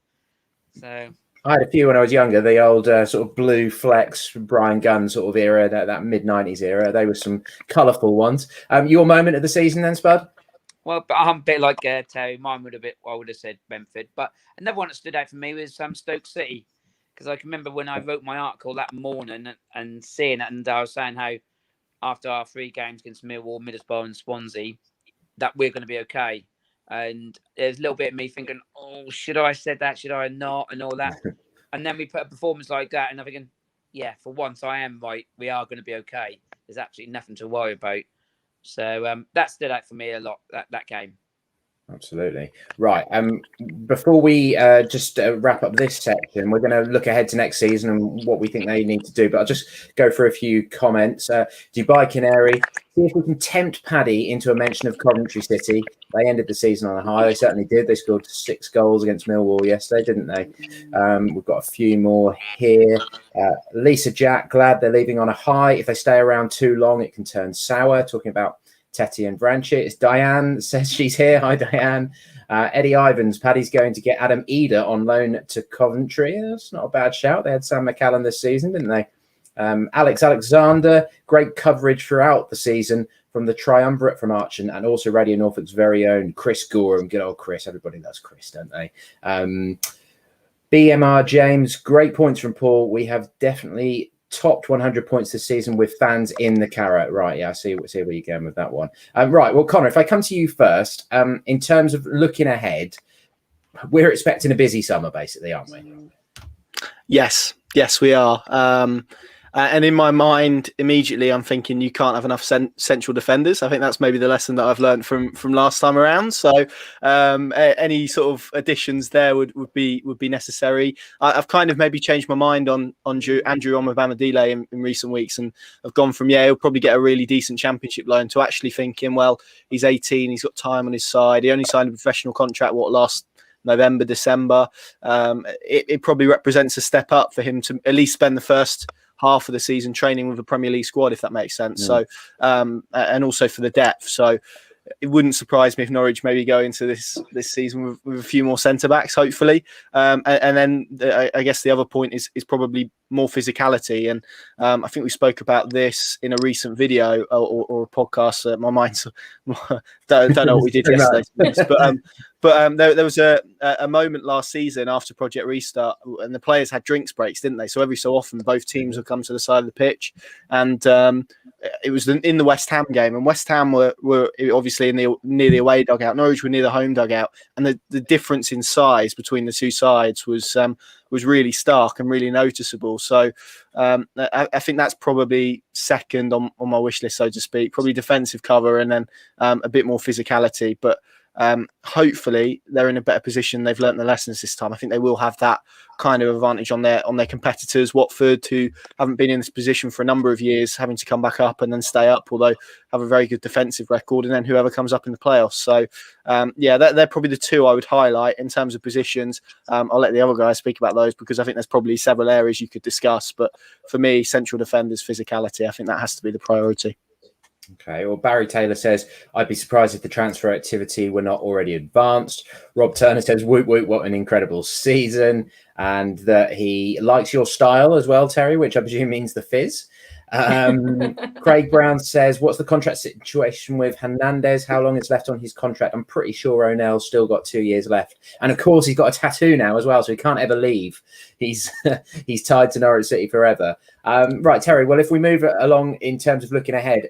So I had a few when I was younger. The old sort of blue flex Brian Gunn sort of era, that mid-90s era. They were some colourful ones. Your moment of the season then, Spud? Well, I'm a bit like Terry. Mine I would have said Brentford, but another one that stood out for me was Stoke City. Because I can remember when I wrote my article that morning and seeing it, and I was saying how after our 3 games against Millwall, Middlesbrough and Swansea, that we're going to be okay. And there's a little bit of me thinking, oh, should I have said that? Should I not? And all that. And then we put a performance like that, and I'm thinking, yeah, for once I am right. We are going to be okay. There's absolutely nothing to worry about. So that stood out for me a lot, that game. Absolutely. Right. Before we just wrap up this section, we're going to look ahead to next season and what we think they need to do. But I'll just go for a few comments. Dubai Canary, see if we can tempt Paddy into a mention of Coventry City. They ended the season on a high. They certainly did. They scored 6 goals against Millwall yesterday, didn't they? We've got a few more here. Lisa Jack, glad they're leaving on a high. If they stay around too long, it can turn sour. Talking about Tetty and Vrancic. It's Diane says she's here. Hi, Diane. Eddie Ivans, Paddy's going to get Adam Eder on loan to Coventry. That's not a bad shout. They had Sam McCallum this season, didn't they? Alex Alexander, great coverage throughout the season from the triumvirate from Archon and also Radio Norfolk's very own Chris Gorham. Good old Chris. Everybody loves Chris, don't they? BMR James, great points from Paul. We have definitely topped 100 points this season with fans in the carrot. Right, yeah, I see where you're going with that one. Right, well, Connor, if I come to you first, in terms of looking ahead, we're expecting a busy summer, basically, aren't we? Yes, we are. And in my mind, immediately, I'm thinking you can't have enough central defenders. I think that's maybe the lesson that I've learned from last time around. So any sort of additions there would be necessary. I've kind of maybe changed my mind on Andrew Omobamidele in recent weeks, and I've gone from he'll probably get a really decent championship loan to actually thinking, well, he's 18, he's got time on his side. He only signed a professional contract last November, December. It probably represents a step up for him to at least spend the first half of the season training with a Premier League squad, if that makes sense. So, and also for the depth. So it wouldn't surprise me if Norwich maybe go into this season with a few more centre backs, hopefully. And then I guess the other point is probably more physicality. And I think we spoke about this in a recent video or a podcast. My mind's don't know what we did yesterday, But there was a moment last season after Project Restart, and the players had drinks breaks, didn't they? So every so often, both teams would come to the side of the pitch, and it was in the West Ham game, and West Ham were obviously near the away dugout. Norwich were near the home dugout, and the difference in size between the two sides was really stark and really noticeable. So I think that's probably second on my wish list, so to speak. Probably defensive cover, and then a bit more physicality, but. Hopefully they're in a better position. They've learnt the lessons this time. I think they will have that kind of advantage on their competitors. Watford, who haven't been in this position for a number of years, having to come back up and then stay up, although have a very good defensive record, and then whoever comes up in the playoffs. So they're probably the two I would highlight in terms of positions. I'll let the other guys speak about those, because I think there's probably several areas you could discuss, but for me, central defenders, physicality, I think that has to be the priority. Okay, well, Barry Taylor says, I'd be surprised if the transfer activity were not already advanced. Rob Turner says, whoop, whoop, what an incredible season. And that he likes your style as well, Terry, which I presume means the fizz. Craig Brown says, what's the contract situation with Hernandez? How long is left on his contract? I'm pretty sure O'Neill's still got 2 years left. And of course, he's got a tattoo now as well, so he can't ever leave. He's tied to Norwich City forever. Right, Terry, well, if we move along in terms of looking ahead,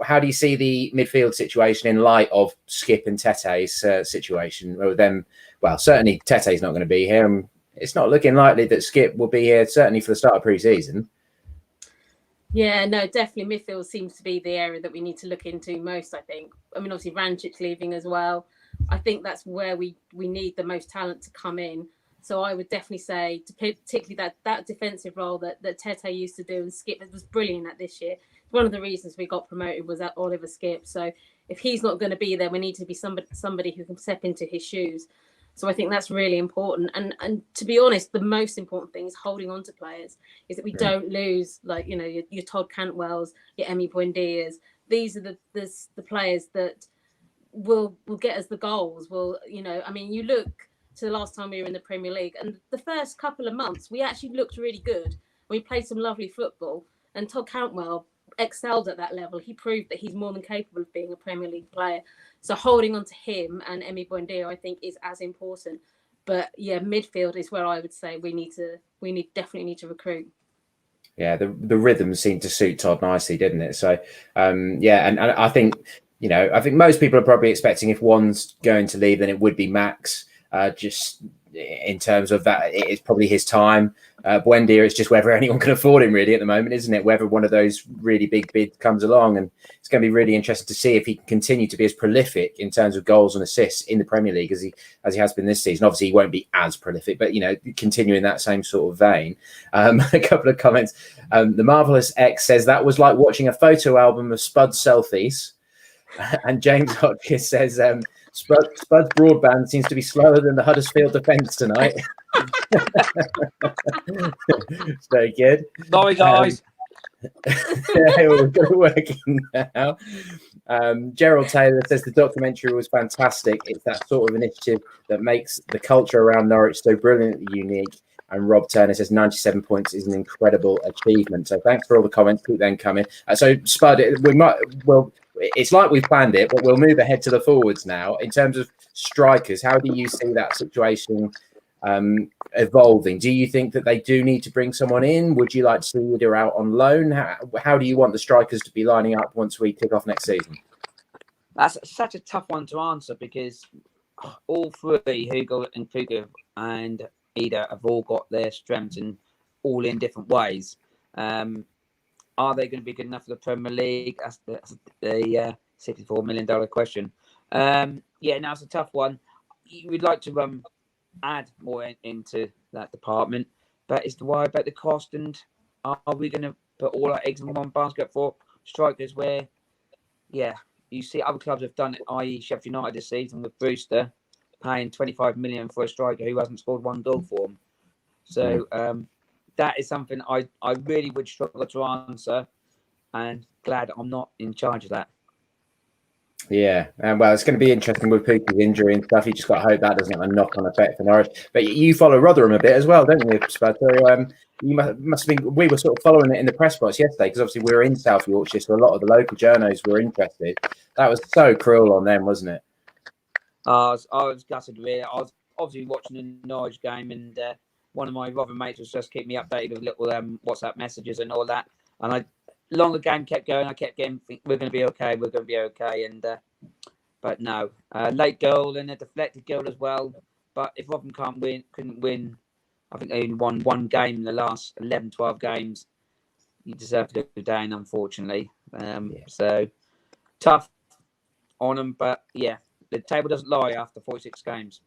how do you see the midfield situation in light of Skip and Tette's situation? With them, well, certainly Tette's not going to be here, and it's not looking likely that Skip will be here, certainly for the start of pre-season. Yeah, no, definitely midfield seems to be the area that we need to look into most, I think. I mean, obviously Vrancic leaving as well. I think that's where we need the most talent to come in. So I would definitely say, particularly that defensive role that Tete used to do, and Skip was brilliant at this year. One of the reasons we got promoted was that Oliver Skip. So if he's not going to be there, we need to be somebody who can step into his shoes. So I think that's really important. And to be honest, the most important thing is holding on to players, is that we don't lose, like, you know, your Todd Cantwells, your Emi Buendias. These are the players that will get us the goals. Will, you know, I mean, you look to the last time we were in the Premier League, and the first couple of months we actually looked really good. We played some lovely football, and Todd Cantwell excelled at that level. He proved that he's more than capable of being a Premier League player. So holding on to him and Emi Buendia, I think, is as important. But yeah, midfield is where I would say we definitely need to recruit. Yeah, the rhythm seemed to suit Todd nicely, didn't it? So and I think, you know, I think most people are probably expecting if one's going to leave, then it would be Max. Just in terms of that, it's probably his time. Buendia, it's just whether anyone can afford him really at the moment, isn't it? Whether one of those really big bids comes along, and it's going to be really interesting to see if he can continue to be as prolific in terms of goals and assists in the Premier League as he has been this season. Obviously, he won't be as prolific, but, you know, continuing that same sort of vein. A couple of comments. The Marvelous X says that was like watching a photo album of Spud's selfies. And James Hodges says, Spud's broadband seems to be slower than the Huddersfield defence tonight. It's very good. Sorry, guys. We're working now. Gerald Taylor says the documentary was fantastic. It's that sort of initiative that makes the culture around Norwich so brilliantly unique. And Rob Turner says 97 points is an incredible achievement. So thanks for all the comments. Keep them coming. So Spud, it's like we've planned it, but we'll move ahead to the forwards now. In terms of strikers, how do you see that situation evolving? Do you think that they do need to bring someone in? Would you like to see Leader out on loan? How do you want the strikers to be lining up once we kick off next season? That's such a tough one to answer, because all three, Hugo and Puga and Ida, have all got their strengths and all in different ways. Are they going to be good enough for the Premier League? That's the $64 million question. It's a tough one. You would like to add more into that department, but it's the worry about the cost, and are we going to put all our eggs in one basket for strikers where, you see other clubs have done it, i.e. Sheffield United this season with Brewster, paying $25 million for a striker who hasn't scored one goal for them. So that is something I really would struggle to answer, and glad I'm not in charge of that. Yeah, well, it's going to be interesting with Puki's injury and stuff. You just got to hope that doesn't have a knock-on effect for Norwich. But you follow Rotherham a bit as well, don't you, Spud? So you must have been. We were sort of following it in the press box yesterday, because obviously we were in South Yorkshire, so a lot of the local journos were interested. That was so cruel on them, wasn't it? I was gutted really. I was obviously watching the Norwich game, and one of my other mates was just keeping me updated with little WhatsApp messages and all that. And long the game kept going, I kept getting, we're going to be okay, we're going to be okay. And but no, late goal and a deflected goal as well. But if Rotherham couldn't win, I think they only won one game in the last 11, 12 games. You deserve to go down, unfortunately. So tough on them, but yeah, the table doesn't lie after 46 games.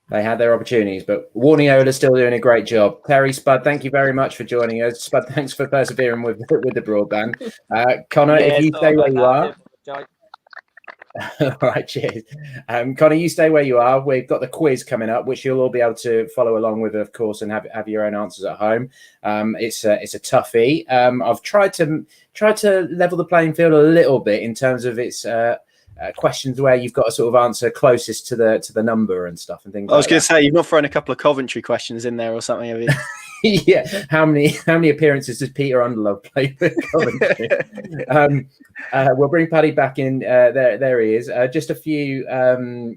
They had their opportunities, but Warniola still doing a great job. Terry, Spud, thank you very much for joining us. Spud, thanks for persevering with the broadband. Connor, if you stay where you are. All right, cheers. Connor, you stay where you are. We've got the quiz coming up, which you'll all be able to follow along with, of course, and have your own answers at home. It's a toughie. I've tried to level the playing field a little bit in terms of its questions where you've got to sort of answer closest to the number and stuff and things. I was going to say, you've not thrown a couple of Coventry questions in there or something, have you? Yeah. How many appearances does Peter Underlove play for Coventry? We'll bring Paddy back in. There he is. Just a few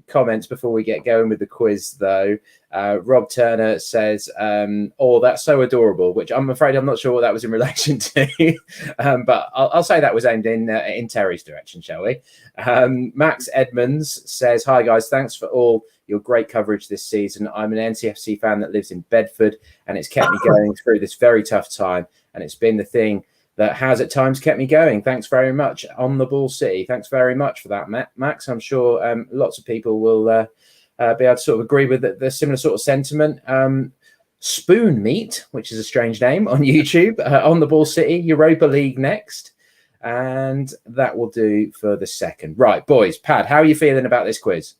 comments before we get going with the quiz, though. Rob Turner says, "Oh, that's so adorable," which I'm afraid I'm not sure what that was in relation to, but I'll say that was aimed in Terry's direction, shall we? Max Edmonds says, "Hi guys, thanks for all your great coverage this season. I'm an NCFC fan that lives in Bedford, and it's kept me going through this very tough time, and it's been the thing that has at times kept me going. Thanks very much. On the Ball City." Thanks very much for that, Max. I'm sure lots of people will be able to sort of agree with the similar sort of sentiment. Spoon Meat, which is a strange name on YouTube, On the Ball City, Europa League next. And that will do for the second. Right, boys. Pad, how are you feeling about this quiz?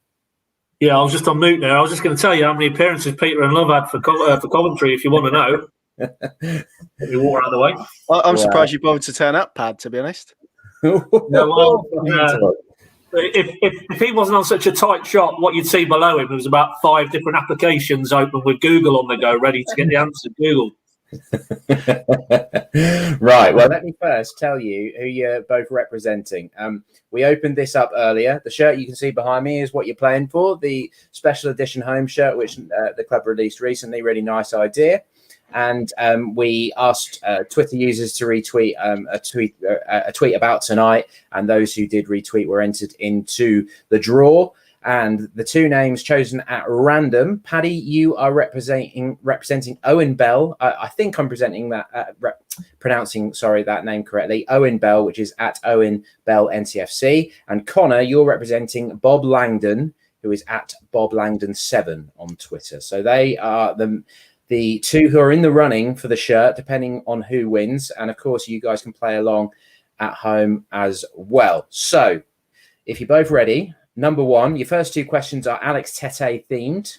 Yeah, I was just on mute there. I was just going to tell you how many appearances Peter and Love had for Coventry, if you want to know. Let me walk out of the way. I'm surprised you bothered to turn up, Pad, to be honest. If he wasn't on such a tight shot, what you'd see below him was about 5 different applications open with Google on the go, ready to get the answer. Google. Right. Well, let me first tell you who you're both representing. We opened this up earlier. The shirt you can see behind me is what you're playing for. The special edition home shirt, which the club released recently. Really nice idea. And we asked Twitter users to retweet a tweet about tonight, and those who did retweet were entered into the draw. And the two names chosen at random. Paddy, you are representing Owen Bell. I think I'm pronouncing that name correctly. Owen Bell, which is at Owen Bell NCFC. And Connor, you're representing Bob Langdon, who is at Bob Langdon7 on Twitter. So they are the two who are in the running for the shirt, depending on who wins. And of course, you guys can play along at home as well. So if you're both ready, number one, your first two questions are Alex Tetty themed,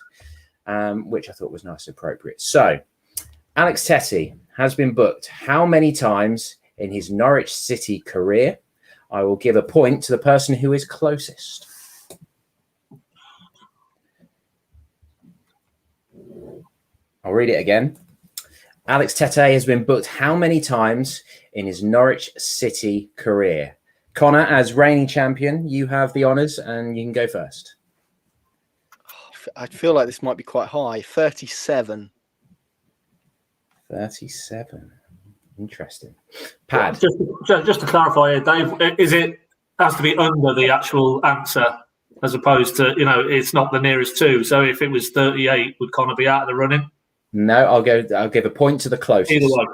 which I thought was nice and appropriate. So Alex Tetty has been booked how many times in his Norwich City career? I will give a point to the person who is closest. I'll read it again. Alex Tetty has been booked how many times in his Norwich City career? Connor, as reigning champion, you have the honours and you can go first. I feel like this might be quite high. 37. 37. Interesting. Pad. Just to clarify here, Dave, has to be under the actual answer as opposed to, it's not the nearest two. So if it was 38, would Connor be out of the running? No, I'll give a point to the closest. Either way.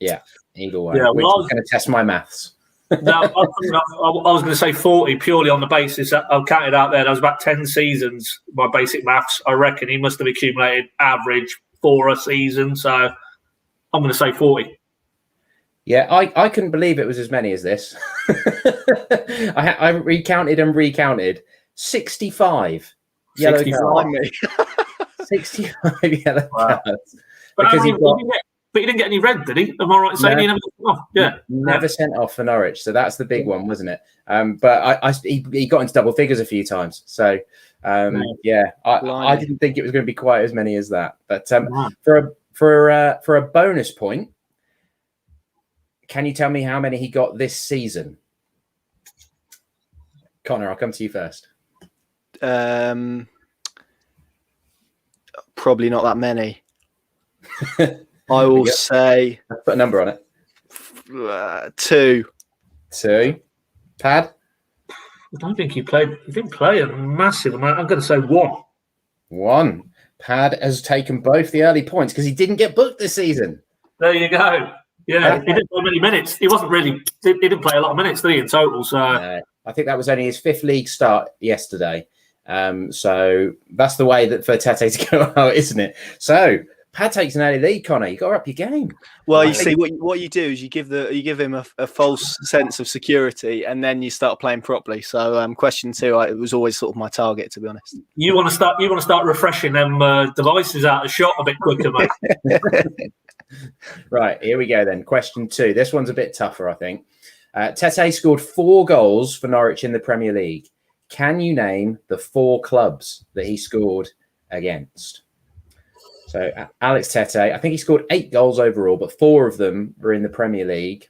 Yeah, either way. Yeah, which is going to test my maths. No, I was going to say 40 purely on the basis that I've counted out there. That was about 10 seasons, my basic maths. I reckon he must have accumulated average 4 a season. So I'm going to say 40. Yeah, I couldn't believe it was as many as this. I recounted and recounted. 65 yellow cards. 65 yellow cards. But he didn't get any red, did he? Am I right in saying he never sent off? Yeah. Never sent off for Norwich. So that's the big one, wasn't it? But he got into double figures a few times. So, I didn't think it was going to be quite as many as that. But for a bonus point, can you tell me how many he got this season? Connor, I'll come to you first. Probably not that many. I will say Let's put a number on it. 2. 2. Pad? I don't think he didn't play a massive amount. I'm going to say 1. 1. Pad has taken both the early points because he didn't get booked this season. There you go. Yeah, he didn't play many minutes. He didn't play a lot of minutes, did he, in total? So I think that was only his 5th league start yesterday. So that's the way that for Tetty to go out, isn't it? So Pad takes an early lead, Connor. You got to up your game. Well, you see, what you do is you give him a false sense of security, and then you start playing properly. So, question 2, it was always sort of my target, to be honest. You want to start refreshing them devices out of shot a bit quicker, mate. Right, here we go then. Question 2. This one's a bit tougher, I think. Tetty scored 4 goals for Norwich in the Premier League. Can you name the 4 clubs that he scored against? So Alex Tetty, I think he scored 8 goals overall, but 4 of them were in the Premier League.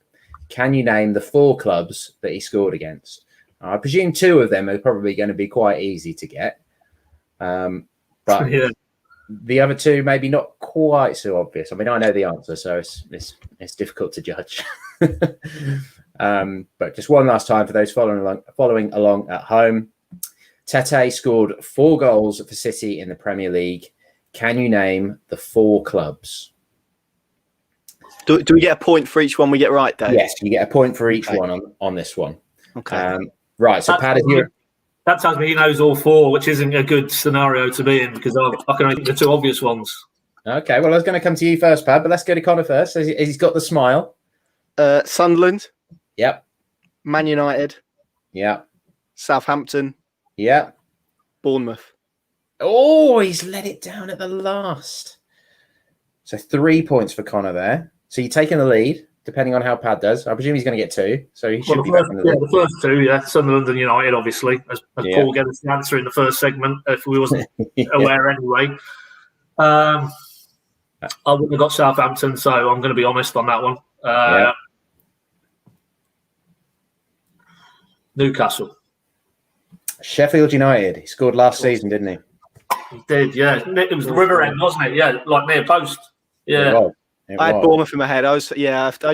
Can you name the 4 clubs that he scored against? I presume 2 of them are probably going to be quite easy to get. But the other 2 maybe not quite so obvious. I mean, I know the answer, so it's difficult to judge. But just one last time for those following along at home. Tetty scored 4 goals for City in the Premier League. Can you name the 4 clubs? Do we get a point for each one we get right, Dave? Yes, you get a point for each one on this one. Okay. Right, so Paddy, that tells me he knows all 4, which isn't a good scenario to be in because I can only think the 2 obvious ones. Okay, well, I was going to come to you first, Pad, but let's go to Connor first. He's got the smile. Sunderland. Yep. Man United. Yep. Southampton. Yep. Bournemouth. Oh, he's let it down at the last. So 3 points for Connor there. So you're taking the lead, depending on how Pad does. I presume he's going to get 2. So he should be back in the lead. The first 2, Sunderland and United, obviously, as Paul gave us the answer in the first segment, if we wasn't aware anyway. I wouldn't have got Southampton, so I'm going to be honest on that one. Newcastle. Sheffield United. He scored last season, didn't he? He did, yeah. It was the River End, wasn't it? Yeah, like near post. Yeah. I had Bournemouth in my head. I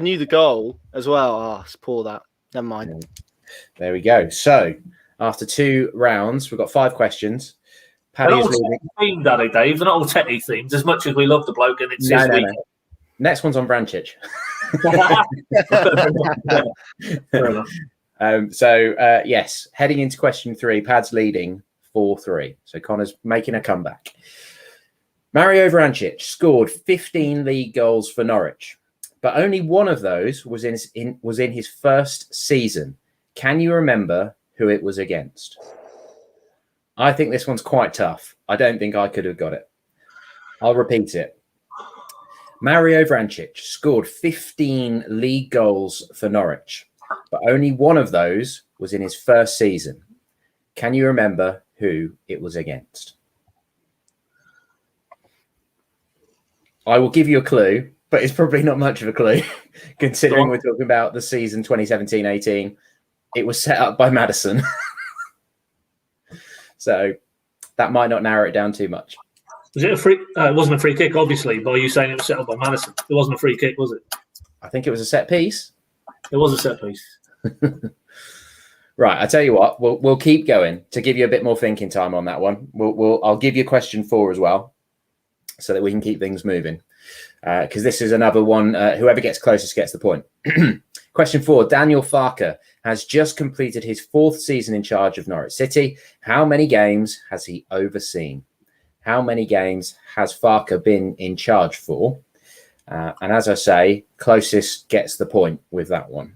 knew the goal as well. Oh, it's poor that. Never mind. There we go. So after 2 rounds, we've got 5 questions. Paddy is leading. Themed, are they, Dave? They're not all Tetty themed, as much as we love the bloke and it's his week. No. Next one's on Vrancic. Fair enough. Yes, heading into question 3, Pad's leading 4-3. So Connor's making a comeback. Mario Vrancic scored 15 league goals for Norwich, but only one of those was in his first season. Can you remember who it was against? I think this one's quite tough. I don't think I could have got it. I'll repeat it. Mario Vrancic scored 15 league goals for Norwich, but only one of those was in his first season. Can you remember who it was against? I will give you a clue, but it's probably not much of a clue, considering we're talking about the season 2017-18. It was set up by Maddison. So that might not narrow it down too much. Was it a free? It wasn't a free kick, obviously, by you saying it was set up by Maddison. It wasn't a free kick, was it? I think it was a set piece. It was a set piece. Right, I tell you what, we'll keep going to give you a bit more thinking time on that one. I'll give you question 4 as well, so that we can keep things moving. Because this is another one. Whoever gets closest gets the point. Question 4. Daniel Farke has just completed his 4th season in charge of Norwich City. How many games has he overseen? How many games has Farke been in charge for? And as I say, closest gets the point with that one.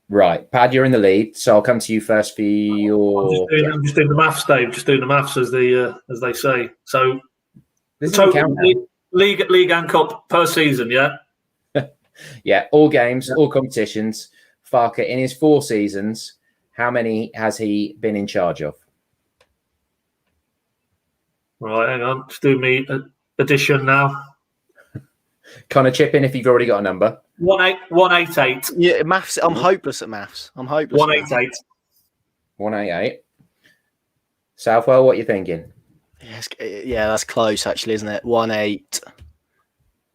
Right, Pad, you're in the lead, so I'll come to you first for your. I'm just doing the maths, Dave. Just doing the maths as they say. So, this total league and cup per season, yeah. Yeah, all games, all competitions. Farke in his 4 seasons, how many has he been in charge of? Right, hang on. Just do me addition now. Kind of chip in if you've already got a number. 188. Yeah, maths. I'm hopeless at maths. 188. 188. Southwell, what are you thinking? Yes, yeah, that's close actually, isn't it? 1-8.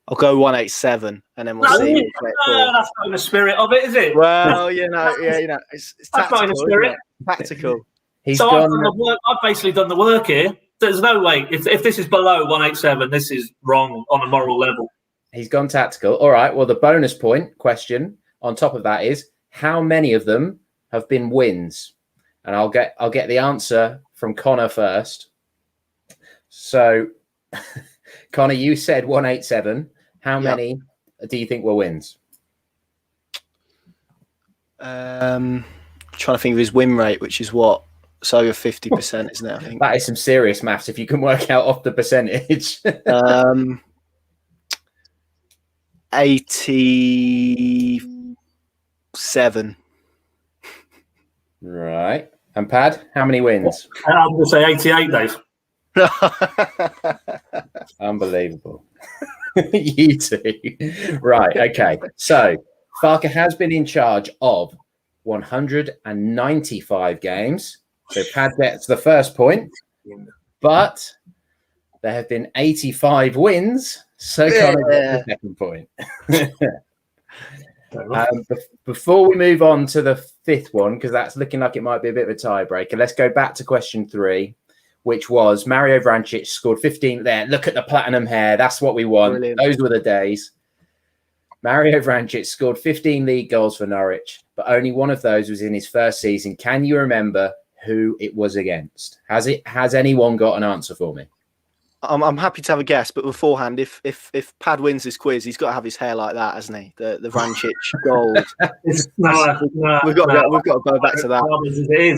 I'll go 187, and then we'll see. That's not in the spirit of it, is it? Well, it's That's not in tactical, the isn't spirit. it? Tactical. I've basically done the work here. There's no way. If this is below 187, this is wrong on a moral level. He's gone tactical. All right. Well, the bonus point question on top of that is how many of them have been wins? And I'll get the answer from Connor first. So, Connor, you said 187. How many do you think were wins? Trying to think of his win rate, which is what? It's over 50%, isn't it? I think that is some serious maths if you can work out off the percentage. 87. Right. And Pad, how many wins? I'm going to say 88 days. Unbelievable. You two. Right. Okay. So Farker has been in charge of 195 games. So Pad gets the first point, but there have been 85 wins. So Connor gets the second point. Before we move on to the fifth one, because that's looking like it might be a bit of a tiebreaker, let's go back to question 3, which was Mario Vrancic scored 15 there. Look at the platinum hair. That's what we want. Brilliant. Those were the days. Mario Vrancic scored 15 league goals for Norwich, but only one of those was in his first season. Can you remember who it was against? Has anyone got an answer for me? I'm happy to have a guess, but beforehand, if Pad wins this quiz, he's got to have his hair like that, hasn't he? The Vrancic gold. We've got to go back to that.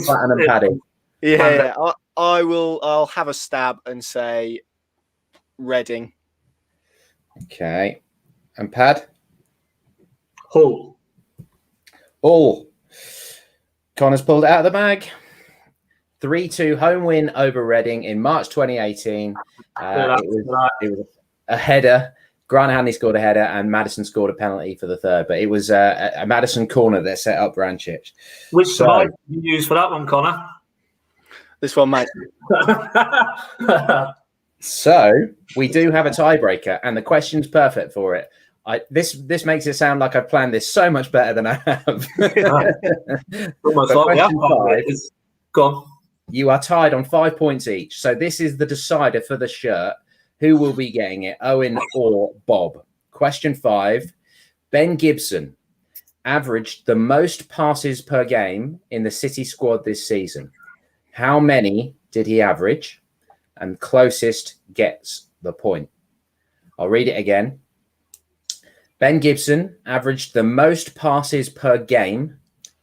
Platinum Paddy. Yeah, I'll have a stab and say Reading. Okay, and Pad. Hull. Connor's pulled it out of the bag. 3-2 home win over Reading in March 2018. It was a header. Grant Hanley scored a header and Madison scored a penalty for the third. But it was a Madison corner that set up Vrancic. Which survive you use for that one, Connor? This one, mate. So we do have a tiebreaker, and the question's perfect for it. This makes it sound like I've planned this so much better than I have. Almost like Go on. You are tied on 5 points each. So this is the decider for the shirt. Who will be getting it, Owen or Bob? Question 5. Ben Gibson averaged the most passes per game in the City squad this season. How many did he average? And closest gets the point. I'll read it again. Ben Gibson averaged the most passes per game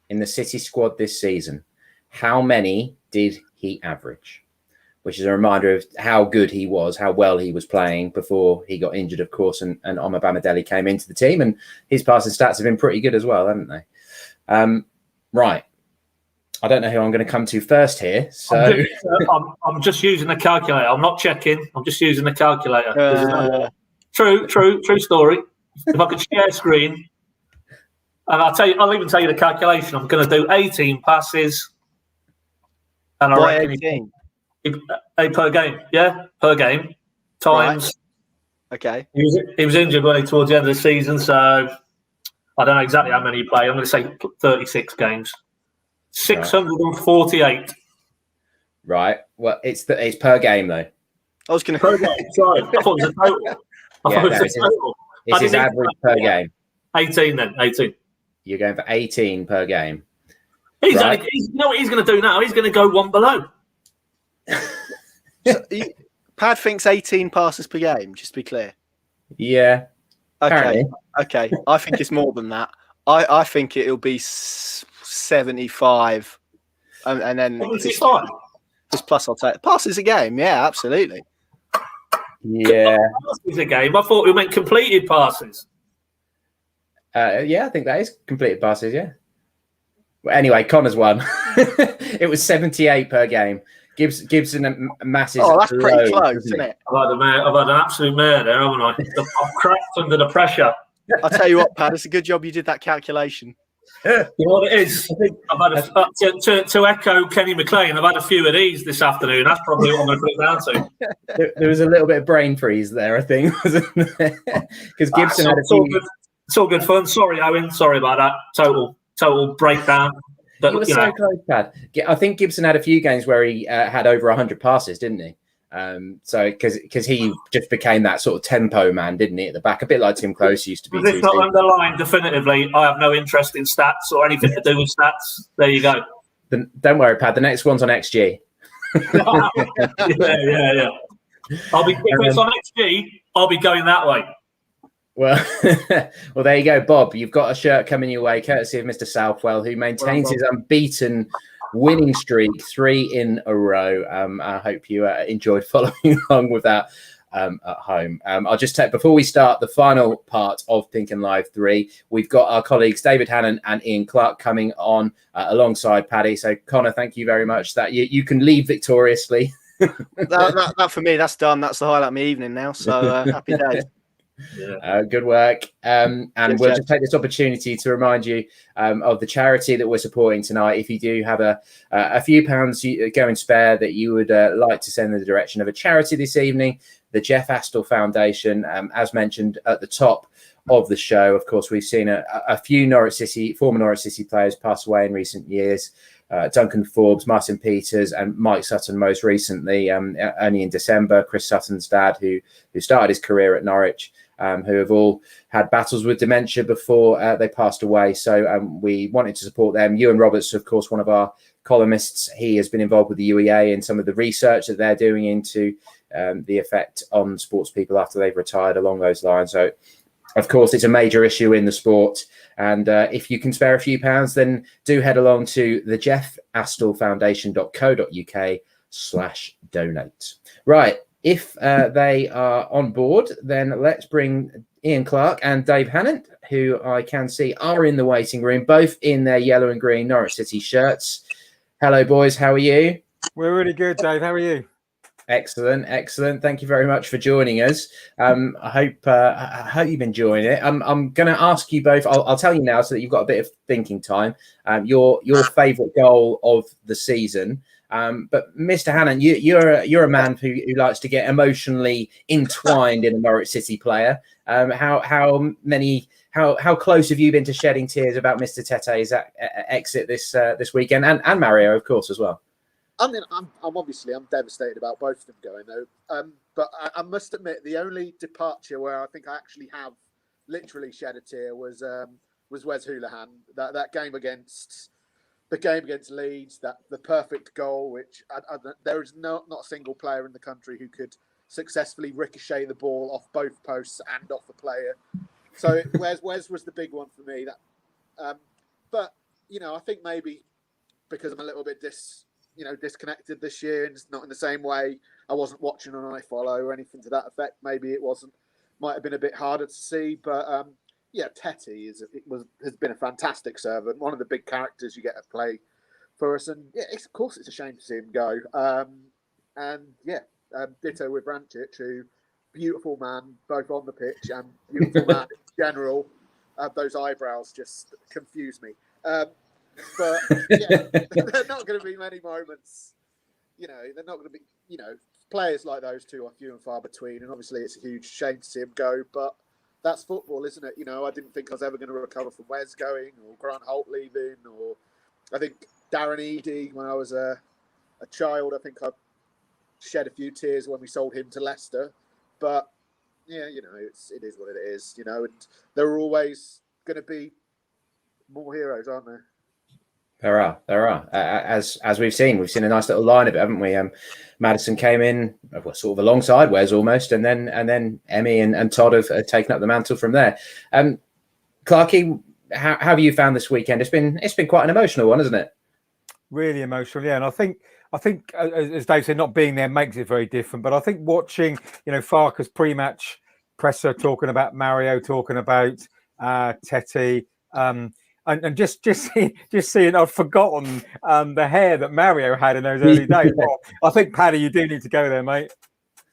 in the City squad this season. How many did he average? Which is a reminder of how good he was, how well he was playing before he got injured, of course, and Omar Bamadeli came into the team, and his passing stats have been pretty good as well, haven't they? Right. I don't know who I'm going to come to first here. So I'm just using the calculator. I'm not checking. I'm just using the calculator. True story. If I could share screen, and I'll even tell you the calculation. I'm going to do 18 passes, and I reckon 8 per game. Yeah, per game times. Right. Okay. He was injured when towards the end of the season, so I don't know exactly how many he played. I'm going to say 36 games. 648. Right. Well, it's per game though. I was going to. Per game. Sorry, I thought it was a total. It's his average per game. 18 then. 18. You're going for 18 per game. You know what he's going to do now? He's going to go one below. So Pad thinks 18 passes per game, just to be clear. Yeah. Okay. I think it's more than that. I think it'll be 75. And then this plus I'll take passes a game. Yeah, absolutely. Yeah. Passes a game. I thought we meant completed passes. Yeah, I think that is completed passes, yeah. Well, anyway, Connor's won. It was 78 per game. Gibson and Masses. Oh, that's pretty close, isn't it? I've had an absolute mare there, haven't I? I've cracked under the pressure. I'll tell you what, Pat, it's a good job you did that calculation. You know what it is? I've had to echo Kenny McLean. I've had a few of these this afternoon. That's probably what I'm going to put it down to. There was a little bit of brain freeze there, I think, wasn't there? Because Gibson had a few. It's all good fun. Sorry, Owen. Sorry about that. Total breakdown. But, You were so close, Pad. I think Gibson had a few games where he had over 100 passes, didn't he? So because he just became that sort of tempo man, didn't he, at the back, a bit like Tim Close used to be. If not underlined definitively, I have no interest in stats or anything to do with stats. There you go. Then don't worry, Pad. The next one's on XG. yeah. If it's on XG, I'll be going that way. Well, well, there you go, Bob. You've got a shirt coming your way, courtesy of Mr. Southwell, who maintains his unbeaten winning streak 3 in a row. I hope you enjoyed following along with that at home. I'll just take, before we start the final part of PinkUn Live 3, we've got our colleagues David Hannon and Ian Clark coming on alongside Paddy. So, Connor, thank you very much. That you can leave victoriously. that for me, that's done. That's the highlight of my evening now. So happy days. Yeah. Good work. And we'll just take this opportunity to remind you of the charity that we're supporting tonight. If you do have a few pounds going spare that you would like to send in the direction of a charity this evening, the Jeff Astle Foundation, as mentioned at the top of the show. Of course, we've seen a few former Norwich City players pass away in recent years. Duncan Forbes, Martin Peters, and Mike Sutton most recently, only in December. Chris Sutton's dad, who started his career at Norwich, who have all had battles with dementia before they passed away. So we wanted to support them. Ewan Roberts, of course, one of our columnists, he has been involved with the UEA in some of the research that they're doing into the effect on sports people after they've retired along those lines. So, of course, it's a major issue in the sport. And if you can spare a few pounds, then do head along to the jeffastlefoundation.co.uk/donate. Right. If they are on board, then let's bring Ian Clark and Dave Hannon, who I can see are in the waiting room, both in their yellow and green Norwich City shirts. Hello, boys. How are you? We're really good, Dave. How are you? Excellent. Thank you very much for joining us. I hope you've enjoyed it. I'm going to ask you both. I'll tell you now so that you've got a bit of thinking time. Your favourite goal of the season. But Mr. Hannon, you're a man who likes to get emotionally entwined in a Norwich City player. How close have you been to shedding tears about Mr. Tetty's exit this weekend, and Mario, of course, as well? I mean, I'm devastated about both of them going though. But I must admit, the only departure where I think I actually have literally shed a tear was Wes Hoolahan. That game against Leeds, the perfect goal, which there is not a single player in the country who could successfully ricochet the ball off both posts and off the player. So Wes was the big one for me. But I think maybe because I'm a little bit disconnected this year and it's not in the same way. I wasn't watching on iFollow or anything to that effect. Maybe it might have been a bit harder to see, but Tetty has been a fantastic servant, one of the big characters you get to play for us, and of course it's a shame to see him go. Ditto with Vrancic, who beautiful man both on the pitch and beautiful man in general. Those eyebrows just confuse me. But there are not going to be many moments. They're not going to be. Players like those two are few and far between, and obviously it's a huge shame to see him go. But that's football, isn't it? I didn't think I was ever going to recover from Wes going, or Grant Holt leaving, or I think Darren Eady when I was a child. I think I shed a few tears when we sold him to Leicester. But it is what it is. And there are always going to be more heroes, aren't there? There are. As we've seen a nice little line of it, haven't we? Maddison came in, sort of alongside Wes almost, and then Emmy and Todd have taken up the mantle from there. Clarky, how have you found this weekend? It's been quite an emotional one, hasn't it? Really emotional, yeah. And I think as Dave said, not being there makes it very different. But I think watching, Farke's pre-match presser talking about Mario, talking about Tetty. And just seeing, I've forgotten the hair that Mario had in those early days. Well, I think, Paddy, you do need to go there, mate.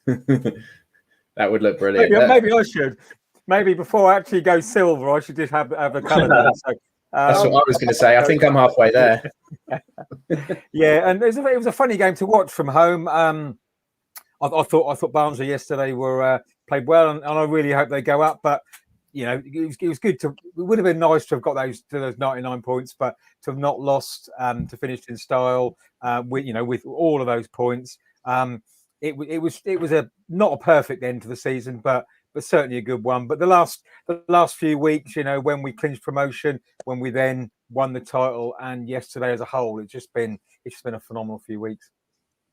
That would look brilliant. Maybe I should. Maybe before I actually go silver, I should just have the colour done. So That's what I was going to say. I think I'm halfway there. Yeah, and it was a funny game to watch from home. I thought Barnsley yesterday were played well, and I really hope they go up. But it was good to. It would have been nice to have got those 99 points, but to have not lost, to finish in style, with all of those points. It was not a perfect end to the season, but certainly a good one. But the last few weeks, when we clinched promotion, when we then won the title, and yesterday as a whole, it's just been a phenomenal few weeks.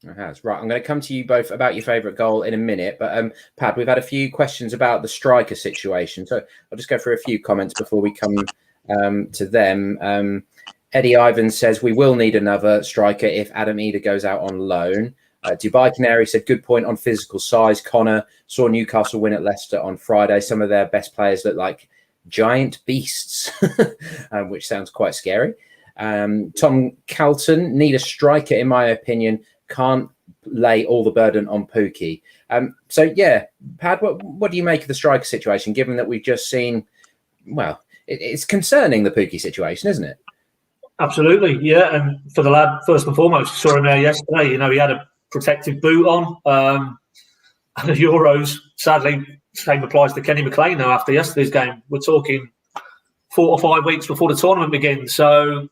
It has. Right, I'm going to come to you both about your favourite goal in a minute, but Pad, we've had a few questions about the striker situation, so I'll just go through a few comments before we come to them. Eddie Ivan says we will need another striker if Adam Eder goes out on loan. Dubai Canary said good point on physical size. Connor saw Newcastle win at Leicester on Friday. Some of their best players look like giant beasts, which sounds quite scary. Tom Calton, need a striker in my opinion. Can't lay all the burden on Pookie. So yeah, Pad, what do you make of the striker situation, given that we've just seen, well, it's concerning, the Pookie situation, isn't it? Absolutely, yeah. And for the lad, first and foremost, saw him there yesterday. He had a protective boot on. And the Euros, sadly, same applies to Kenny McLean now after yesterday's game. We're talking 4 or 5 weeks before the tournament begins. So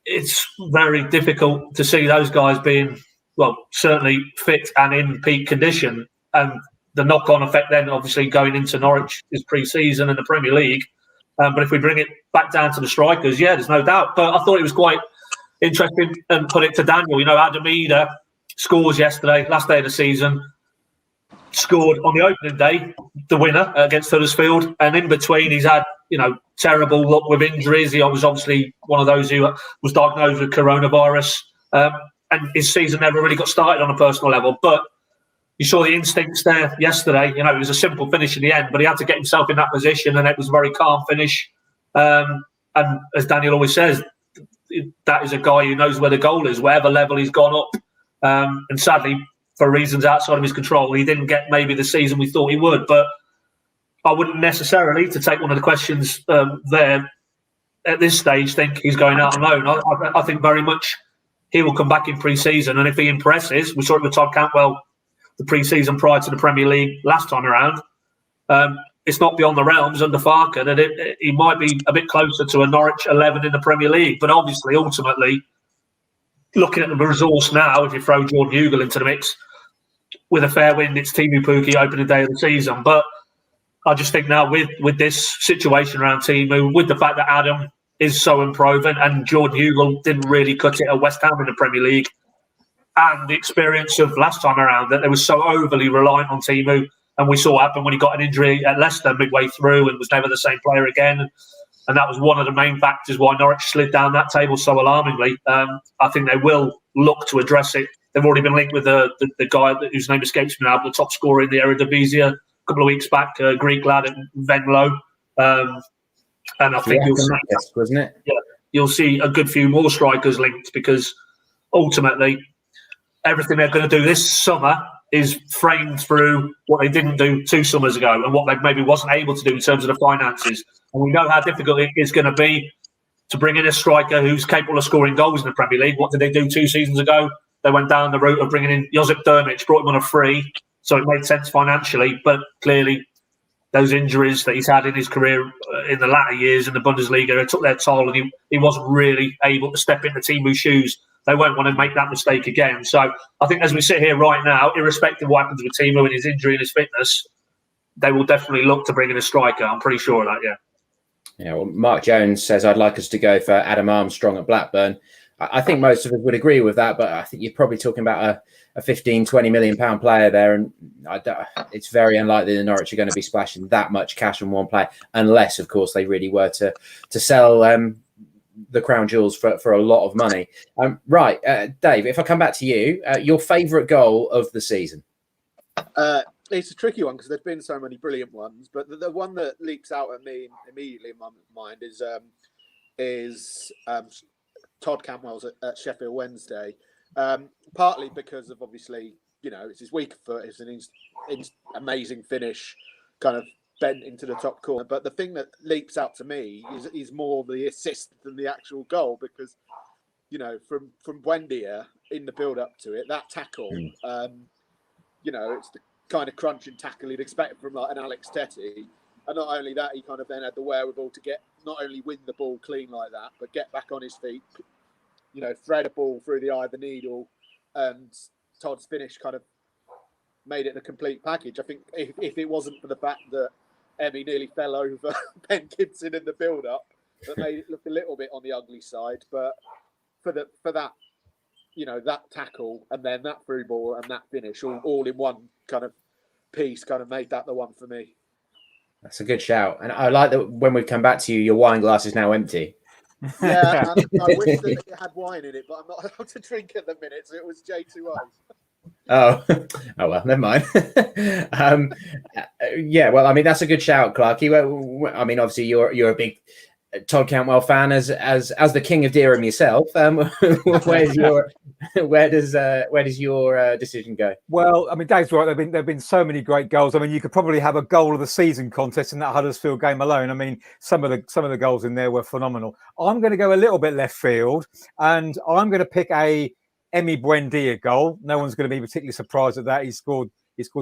it's very difficult to see those guys being, well, certainly fit and in peak condition. And the knock-on effect then, obviously, going into Norwich is pre-season and the Premier League. But if we bring it back down to the strikers, yeah, there's no doubt. But I thought it was quite interesting, and put it to Daniel. Adam Eder scores yesterday, last day of the season, scored on the opening day, the winner against Huddersfield. And in between, he's had, terrible luck with injuries. He was obviously one of those who was diagnosed with coronavirus. And his season never really got started on a personal level. But you saw the instincts there yesterday. It was a simple finish in the end, but he had to get himself in that position, and it was a very calm finish. And as Daniel always says, that is a guy who knows where the goal is, whatever level he's gone up. And sadly, for reasons outside of his control, he didn't get maybe the season we thought he would. But I wouldn't necessarily, to take one of the questions there at this stage, think he's going out on loan. I think very much he will come back in pre-season, and if he impresses, we saw it with Todd Cantwell the pre-season prior to the Premier League last time around. It's not beyond the realms under Farker that he might be a bit closer to a Norwich 11 in the Premier League. But obviously, ultimately, looking at the resource now, if you throw Jordan Hugill into the mix, with a fair wind, it's Timu Pukki opening day of the season. But I just think now with this situation around Timu, with the fact that Adam is so unproven and Jordan Hugill didn't really cut it at West Ham in the Premier League, and the experience of last time around, that they were so overly reliant on Timu. And we saw what happened when he got an injury at Leicester midway through and was never the same player again. And that was one of the main factors why Norwich slid down that table so alarmingly. I think they will look to address it. They've already been linked with the guy whose name escapes me now, the top scorer in the Eredivisie a couple of weeks back, Greek lad at Venlo. And I think you'll see a good few more strikers linked, because ultimately everything they're going to do this summer is framed through what they didn't do 2 summers ago and what they maybe wasn't able to do in terms of the finances. And we know how difficult it is going to be to bring in a striker who's capable of scoring goals in the Premier League. What did they do 2 seasons ago? They went down the route of bringing in Josip Drmic, brought him on a free, so it made sense financially. But clearly, those injuries that he's had in his career in the latter years in the Bundesliga took their toll, and he wasn't really able to step into Timu's shoes. They won't want to make that mistake again. So I think as we sit here right now, irrespective of what happens with Timu and his injury and his fitness, they will definitely look to bring in a striker. I'm pretty sure of that, yeah. Yeah, well, Mark Jones says, I'd like us to go for Adam Armstrong at Blackburn. I think most of us would agree with that, but I think you're probably talking about a 15, 20 million pound player there. And it's very unlikely the Norwich are going to be splashing that much cash on one player, unless, of course, they really were to sell the crown jewels for a lot of money. Right, Dave, if I come back to you, your favourite goal of the season? It's a tricky one because there's been so many brilliant ones, but the one that leaps out at me immediately in my mind is Todd Cantwell's at Sheffield Wednesday. Partly because of, obviously, it's his weak foot. It's an amazing finish, kind of bent into the top corner. But the thing that leaps out to me is more the assist than the actual goal, because you know, from Buendia in the build up to it, that tackle, you know, it's the kind of crunching tackle you'd expect from like an Alex Tetty. And not only that, he kind of then had the wherewithal to not only win the ball clean like that, but get back on his feet, you know, thread a ball through the eye of the needle. And Todd's finish kind of made it a complete package. I think if it wasn't for the fact that Emmy nearly fell over Ben Gibson in the build-up, that made it look a little bit on the ugly side. But for that, you know, that tackle and then that through ball and that finish, all in one kind of piece, kind of made that the one for me. That's a good shout. And I like that when we come back to you, your wine glass is now empty. Yeah, I wish that it had wine in it, but I'm not allowed to drink at the minute, so it was J2O. Oh well, never mind. Yeah, well, I mean, that's a good shout, Clarky. I mean, obviously, you're a big Todd Cantwell fan, as the king of Dereham yourself. Where does your decision go? Well, I mean, Dave's right. There've been so many great goals. I mean, you could probably have a goal of the season contest in that Huddersfield game alone. I mean, some of the goals in there were phenomenal. I'm going to go a little bit left field, and I'm going to pick a Emi Buendia goal. No one's going to be particularly surprised at that. He scored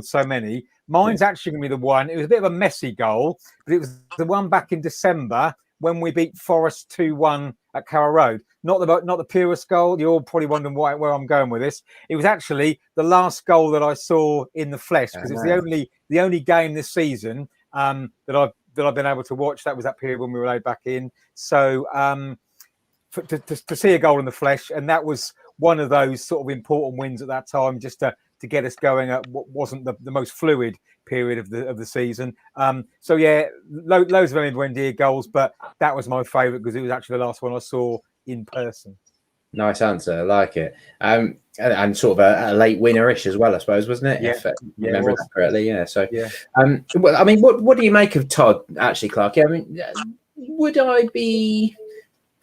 so many. Mine's actually going to be the one. It was a bit of a messy goal, but it was the one back in December when we beat Forest 2-1 at Carrow Road. Not the purest goal. You're all probably wondering where I'm going with this. It was actually the last goal that I saw in the flesh, because it's the only game this season that I've been able to watch. That was that period when we were laid back in. So to see a goal in the flesh, and that was one of those sort of important wins at that time, just to get us going at what wasn't the most fluid period of the season. So yeah, loads of Buendia goals, but that was my favourite because it was actually the last one I saw in person. Nice answer, I like it. And sort of a late winner-ish as well, I suppose, wasn't it? Yeah, if I remember that correctly. Yeah. So yeah. Well, I mean, what do you make of Todd, actually, Clark? I mean, would I be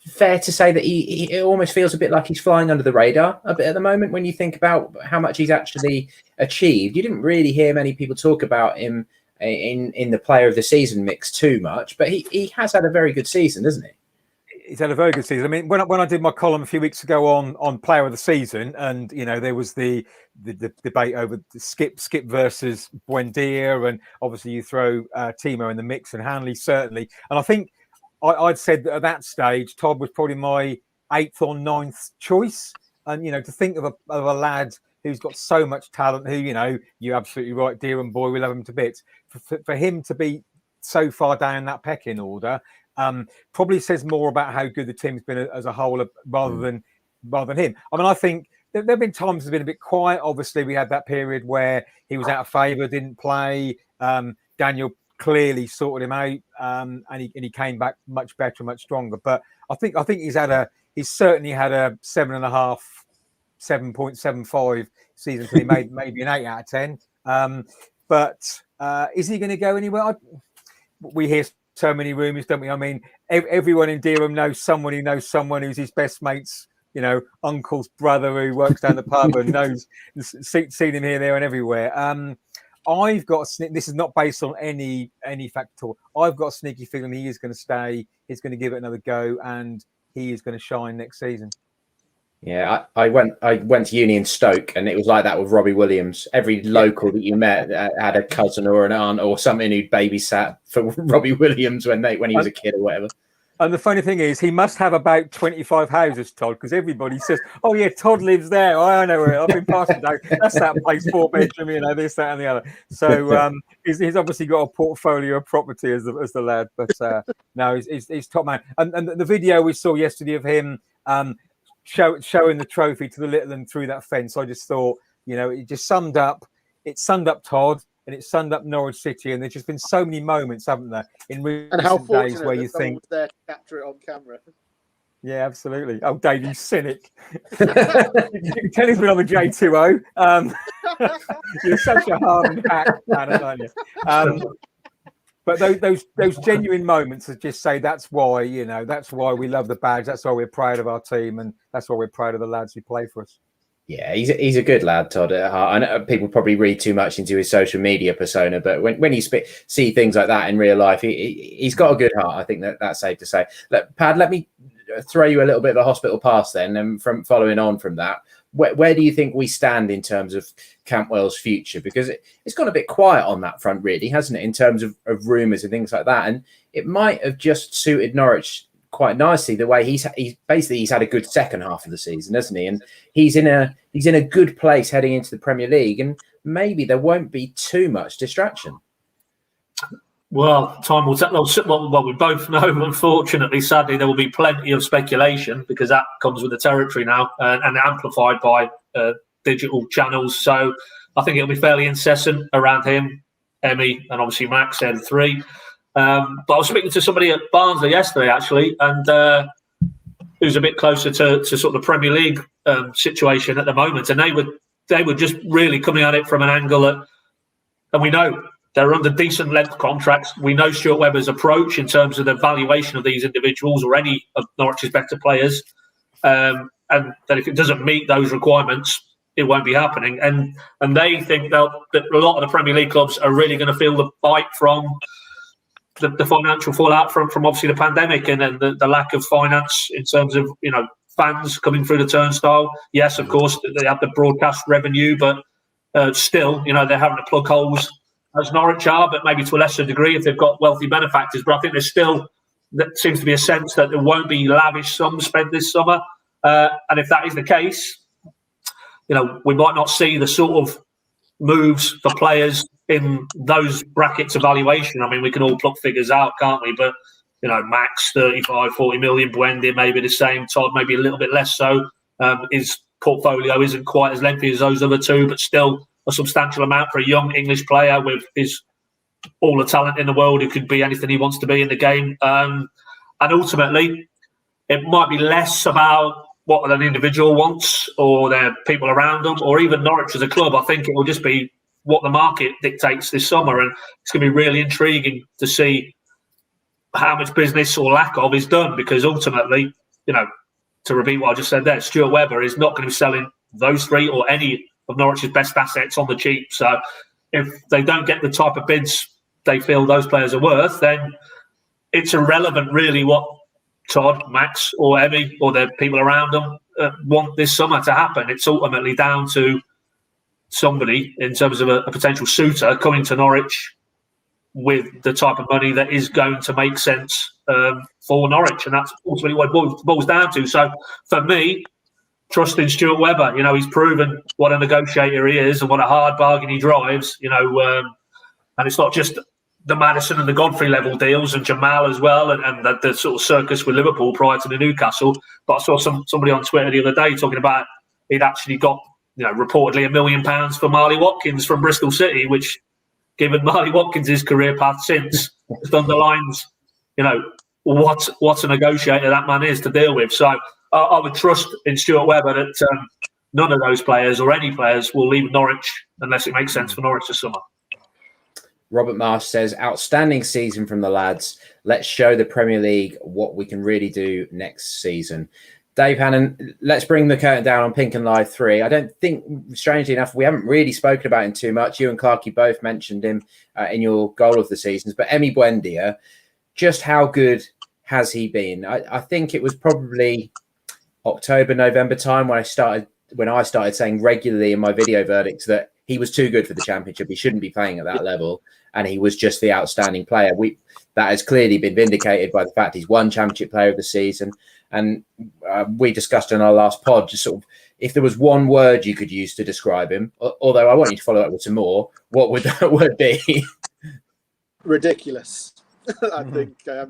fair to say that it almost feels a bit like he's flying under the radar a bit at the moment when you think about how much he's actually achieved? You didn't really hear many people talk about him in the player of the season mix too much, but he has had a very good season, hasn't he? He's had a very good season. I mean, when I did my column a few weeks ago on player of the season, and you know, there was the debate over Skip versus Buendia, and obviously you throw Timo in the mix and Hanley certainly, and I think I'd said that at that stage, Todd was probably my 8th or 9th choice. And, you know, to think of a lad who's got so much talent, who, you know, you're absolutely right, Dereham boy, we love him to bits. For him to be so far down that pecking order probably says more about how good the team's been as a whole rather than him. I mean, I think there have been times it's been a bit quiet. Obviously, we had that period where he was out of favour, didn't play. Daniel clearly sorted him out, and he came back much better, much stronger. But I think he's certainly had a 7.5, 7.75 season. So he made maybe an 8 out of 10. But is he going to go anywhere? We hear so many rumours, don't we? I mean, everyone in Dereham knows someone who knows someone who's his best mate's, you know, uncle's brother who works down the pub and knows, seen him here, there, and everywhere. I've got this is not based on any fact at all. I've got a sneaky feeling he is going to stay. He's going to give it another go, and he is going to shine next season. Yeah, I went to uni in Stoke, and it was like that with Robbie Williams. Every local that you met had a cousin or an aunt or something who babysat for Robbie Williams when he was a kid or whatever. And the funny thing is, he must have about 25 houses, Todd, because everybody says, "Oh yeah, Todd lives there. Oh, I know where. I've been past it. That's that place, 4-bedroom, you know, this, that, and the other." So he's obviously got a portfolio of property as the lad. But no, he's top man. And the video we saw yesterday of him showing the trophy to the little and through that fence, I just thought, you know, it summed up Todd. And it summed up Norwich City, and there's just been so many moments, haven't there, in recent days where you think, was there to capture it on camera. Yeah, absolutely. Oh, Dave, you cynic! You can tell he's been on the J2O. You're such a hardened hack, aren't you? But those genuine moments that just say that's why we love the badge. That's why we're proud of our team, and that's why we're proud of the lads who play for us. Yeah, he's a good lad, Todd. At heart. I know people probably read too much into his social media persona, but when you see things like that in real life, he's got a good heart. I think that's safe to say. Pad, let me throw you a little bit of a hospital pass then, and from following on from that, where do you think we stand in terms of Campwell's future? Because it's gone a bit quiet on that front, really, hasn't it, in terms of rumours and things like that? And it might have just suited Norwich quite nicely the way he's had a good second half of the season, hasn't he? And he's in a good place heading into the Premier League, and maybe there won't be too much distraction. Well, time will tell. Well, we both know, unfortunately, sadly, there will be plenty of speculation because that comes with the territory now and amplified by digital channels. So I think it'll be fairly incessant around him, Emmy, and obviously Max, they're the three. But I was speaking to somebody at Barnsley yesterday, actually, and who's a bit closer to sort of the Premier League situation at the moment. And they were just really coming at it from an angle that, and we know they're under decent length contracts. We know Stuart Webber's approach in terms of the valuation of these individuals or any of Norwich's better players, and that if it doesn't meet those requirements, it won't be happening. And they think that a lot of the Premier League clubs are really going to feel the bite from the financial fallout from obviously the pandemic and the lack of finance in terms of, fans coming through the turnstile. Yes, of course, they have the broadcast revenue, but still, they're having to plug holes as Norwich are, but maybe to a lesser degree if they've got wealthy benefactors. But I think there seems to be a sense that there won't be lavish sums spent this summer. And if that is the case, we might not see the sort of moves for players in those brackets of valuation. I mean, we can all pluck figures out, can't we? But, Max, 35, 40 million, Buendia maybe the same, Todd maybe a little bit less so. His portfolio isn't quite as lengthy as those other two, but still a substantial amount for a young English player with all the talent in the world who could be anything he wants to be in the game. And ultimately, it might be less about what an individual wants or their people around them or even Norwich as a club. I think it will just be what the market dictates this summer. And it's going to be really intriguing to see how much business or lack of is done, because ultimately, to repeat what I just said there, Stuart Webber is not going to be selling those three or any of Norwich's best assets on the cheap. So if they don't get the type of bids they feel those players are worth, then it's irrelevant really what Todd, Max or Emmy or the people around them want this summer to happen. It's ultimately down to somebody in terms of a potential suitor coming to Norwich with the type of money that is going to make sense for Norwich. And that's ultimately what it boils down to. So for me, trusting Stuart Webber, he's proven what a negotiator he is and what a hard bargain he drives, and it's not just the Maddison and the Godfrey level deals and Jamal as well and the sort of circus with Liverpool prior to the Newcastle. But I saw somebody on Twitter the other day talking about he'd actually got, reportedly £1 million for Marley Watkins from Bristol City, which, given Marley Watkins' career path since, just underlines, what a negotiator that man is to deal with. So I would trust in Stuart Webber that none of those players or any players will leave Norwich unless it makes sense for Norwich this summer. Robert Marsh says, outstanding season from the lads. Let's show the Premier League what we can really do next season. Dave Hannon, let's bring the curtain down on PinkUn Live 3. I don't think, strangely enough, we haven't really spoken about him too much. You and Clarkey both mentioned him in your goal of the seasons. But Emi Buendia, just how good has he been? I think it was probably October, November time when I started saying regularly in my video verdicts that he was too good for the Championship. He shouldn't be playing at that level. And he was just the outstanding player. That has clearly been vindicated by the fact he's won Championship Player of the Season. And we discussed in our last pod, just sort of, if there was one word you could use to describe him, although I want you to follow up with some more, what would that word be? Ridiculous. I think it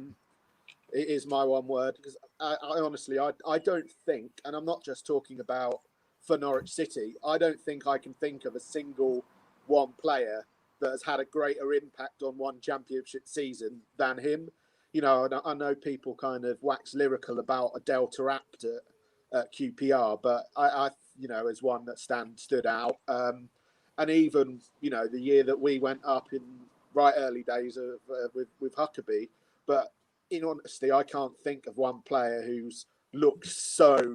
is my one word, because I honestly, I don't think, and I'm not just talking about for Norwich City, I don't think I can think of a single one player that has had a greater impact on one Championship season than him. I know people kind of wax lyrical about a Delta Apt at QPR, but I as one that stood out. And even, the year that we went up in right early days of with Huckabee. But in honesty, I can't think of one player who's looked so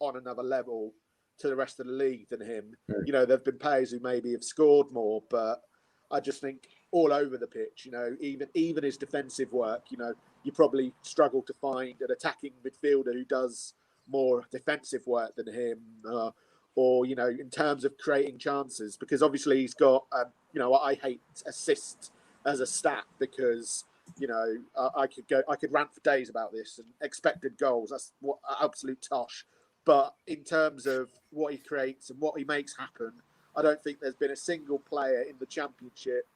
on another level to the rest of the league than him. You know, there've been players who maybe have scored more, but I just think all over the pitch, you know, even his defensive work, you know, you probably struggle to find an attacking midfielder who does more defensive work than him, or, you know, in terms of creating chances, because obviously he's got, you know, I hate assist as a stat because, you know, I could rant for days about this, and expected goals, that's what absolute tosh. But in terms of what he creates and what he makes happen, I don't think there's been a single player in the Championship,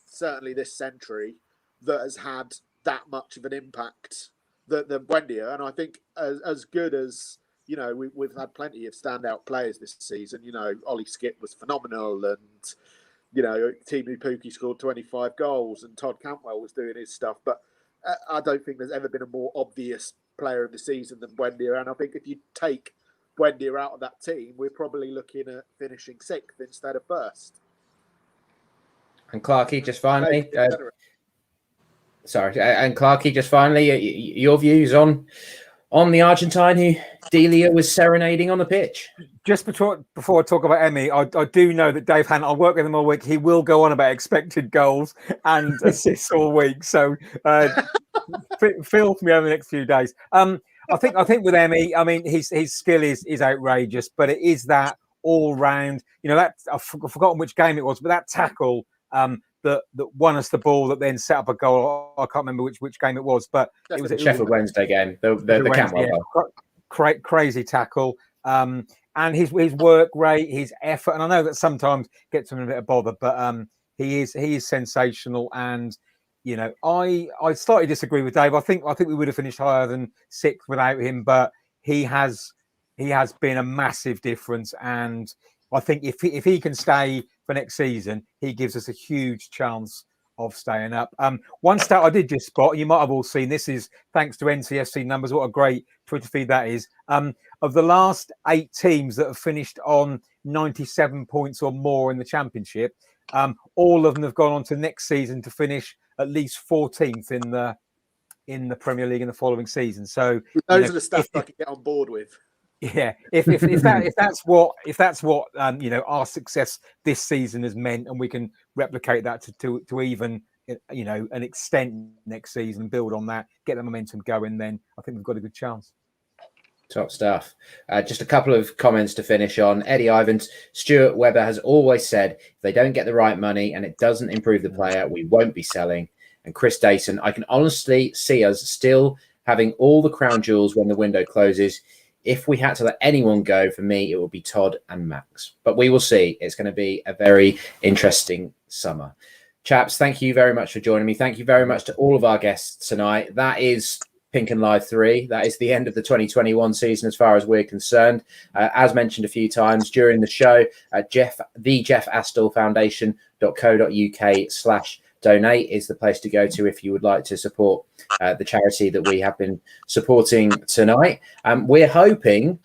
certainly this century, that has had that much of an impact than Buendia. And I think as good as, you know, we've had plenty of standout players this season. You know, Ollie Skip was phenomenal, and, you know, Timu Pukki scored 25 goals, and Todd Cantwell was doing his stuff. But I don't think there's ever been a more obvious player of the season than Buendia. And I think if you take Buendia out of that team, we're probably looking at finishing 6th instead of 1st. And Clarkey, just finally, your views on the Argentine who Delia was serenading on the pitch. Just before I talk about Emmy, I do know that Dave Hannah, I work with him all week. He will go on about expected goals and assists all week. So feel for me over the next few days. I think with Emmy, I mean, his skill is outrageous, but it is that all round. You know, that I've forgotten which game it was, but that tackle that won us the ball that then set up a goal. I can't remember which game it was, but it was the Sheffield Wednesday game. The Cantwell goal. Crazy tackle. And his work rate, his effort, and I know that sometimes gets him in a bit of bother, but he is sensational. And you know, I slightly disagree with Dave. I think we would have finished higher than 6th without him, but he has been a massive difference. And I think if he can stay for next season, he gives us a huge chance of staying up. One stat I did just spot, you might have all seen this, is thanks to NCSC numbers. What a great Twitter feed that is. Of the last 8 teams that have finished on 97 points or more in the Championship, all of them have gone on to next season to finish at least 14th in the Premier League in the following season. So those are the stats I can get on board with. Yeah, if that's what you know, our success this season has meant, and we can replicate that to even, you know, an extent next season, build on that, get the momentum going, then I think we've got a good chance. Top stuff. Just a couple of comments to finish on. Eddie Ivans, Stuart Webber has always said, if they don't get the right money and it doesn't improve the player, we won't be selling. And Chris Dayton, I can honestly see us still having all the crown jewels when the window closes. If we had to let anyone go, for me, it would be Todd and Max. But we will see. It's going to be a very interesting summer. Chaps, thank you very much for joining me. Thank you very much to all of our guests tonight. That is PinkUn Live 3. That is the end of the 2021 season as far as we're concerned. As mentioned a few times during the show, the Jeff Astle Foundation.co.uk/donate is the place to go to if you would like to support the charity that we have been supporting tonight. We're hoping,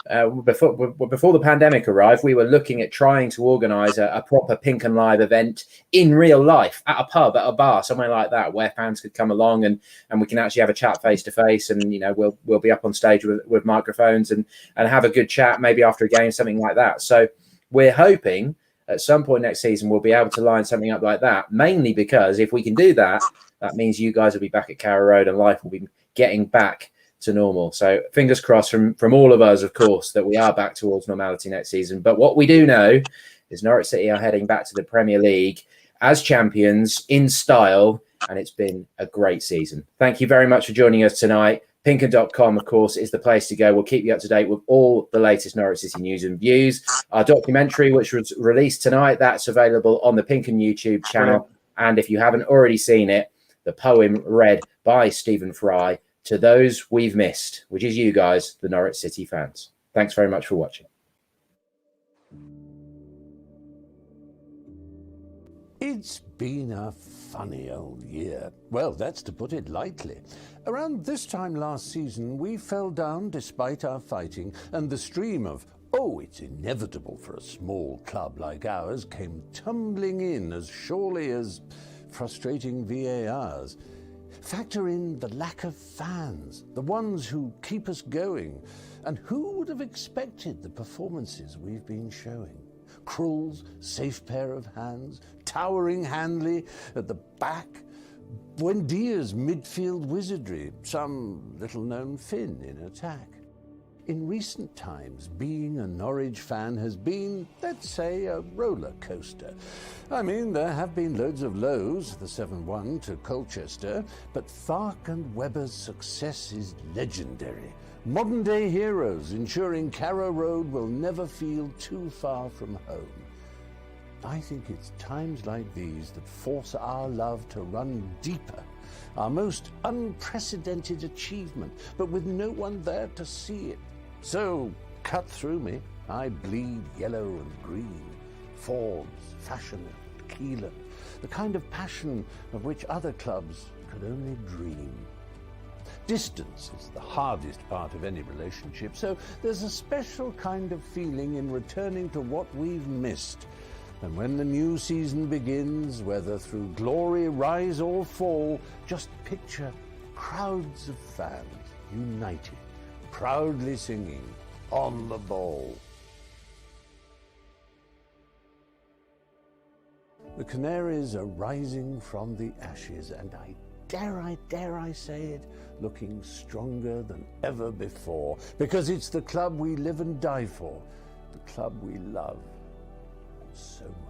before the pandemic arrived, we were looking at trying to organise a proper PinkUn Live event in real life, at a pub, at a bar, somewhere like that, where fans could come along and we can actually have a chat face to face, and you know, we'll be up on stage with microphones and have a good chat, maybe after a game, something like that. So we're hoping at some point next season we'll be able to line something up like that, mainly because if we can do that, that means you guys will be back at Carrow Road and life will be getting back to normal. So fingers crossed from all of us, of course, that we are back towards normality next season. But what we do know is Norwich City are heading back to the Premier League as champions in style, and it's been a great season. Thank you very much for joining us tonight. PinkUn.com, of course, is the place to go. We'll keep you up to date with all the latest Norwich City news and views. Our documentary, which was released tonight, that's available on the PinkUn YouTube channel. And if you haven't already seen it, the poem read by Stephen Fry, To Those We've Missed, which is you guys, the Norwich City fans. Thanks very much for watching. It's been a funny old year. Well, that's to put it lightly. Around this time last season, we fell down despite our fighting, and the stream of, oh, it's inevitable for a small club like ours, came tumbling in as surely as frustrating VARs. Factor in the lack of fans, the ones who keep us going. And who would have expected the performances we've been showing? Krul's safe pair of hands, towering Handley at the back, Buendia's midfield wizardry, some little-known Finn in attack. In recent times, being a Norwich fan has been, let's say, a roller coaster. I mean, there have been loads of lows, the 7-1 to Colchester, but Farke and Webber's success is legendary. Modern-day heroes ensuring Carrow Road will never feel too far from home. I think it's times like these that force our love to run deeper, our most unprecedented achievement, but with no one there to see it. So, cut through me, I bleed yellow and green, Forbes, Fashion, Keelan, the kind of passion of which other clubs could only dream. Distance is the hardest part of any relationship, so there's a special kind of feeling in returning to what we've missed. And when the new season begins, whether through glory, rise or fall, just picture crowds of fans united, proudly singing, "On the Ball." The Canaries are rising from the ashes, and I dare I say it, looking stronger than ever before, because it's the club we live and die for, the club we love so much.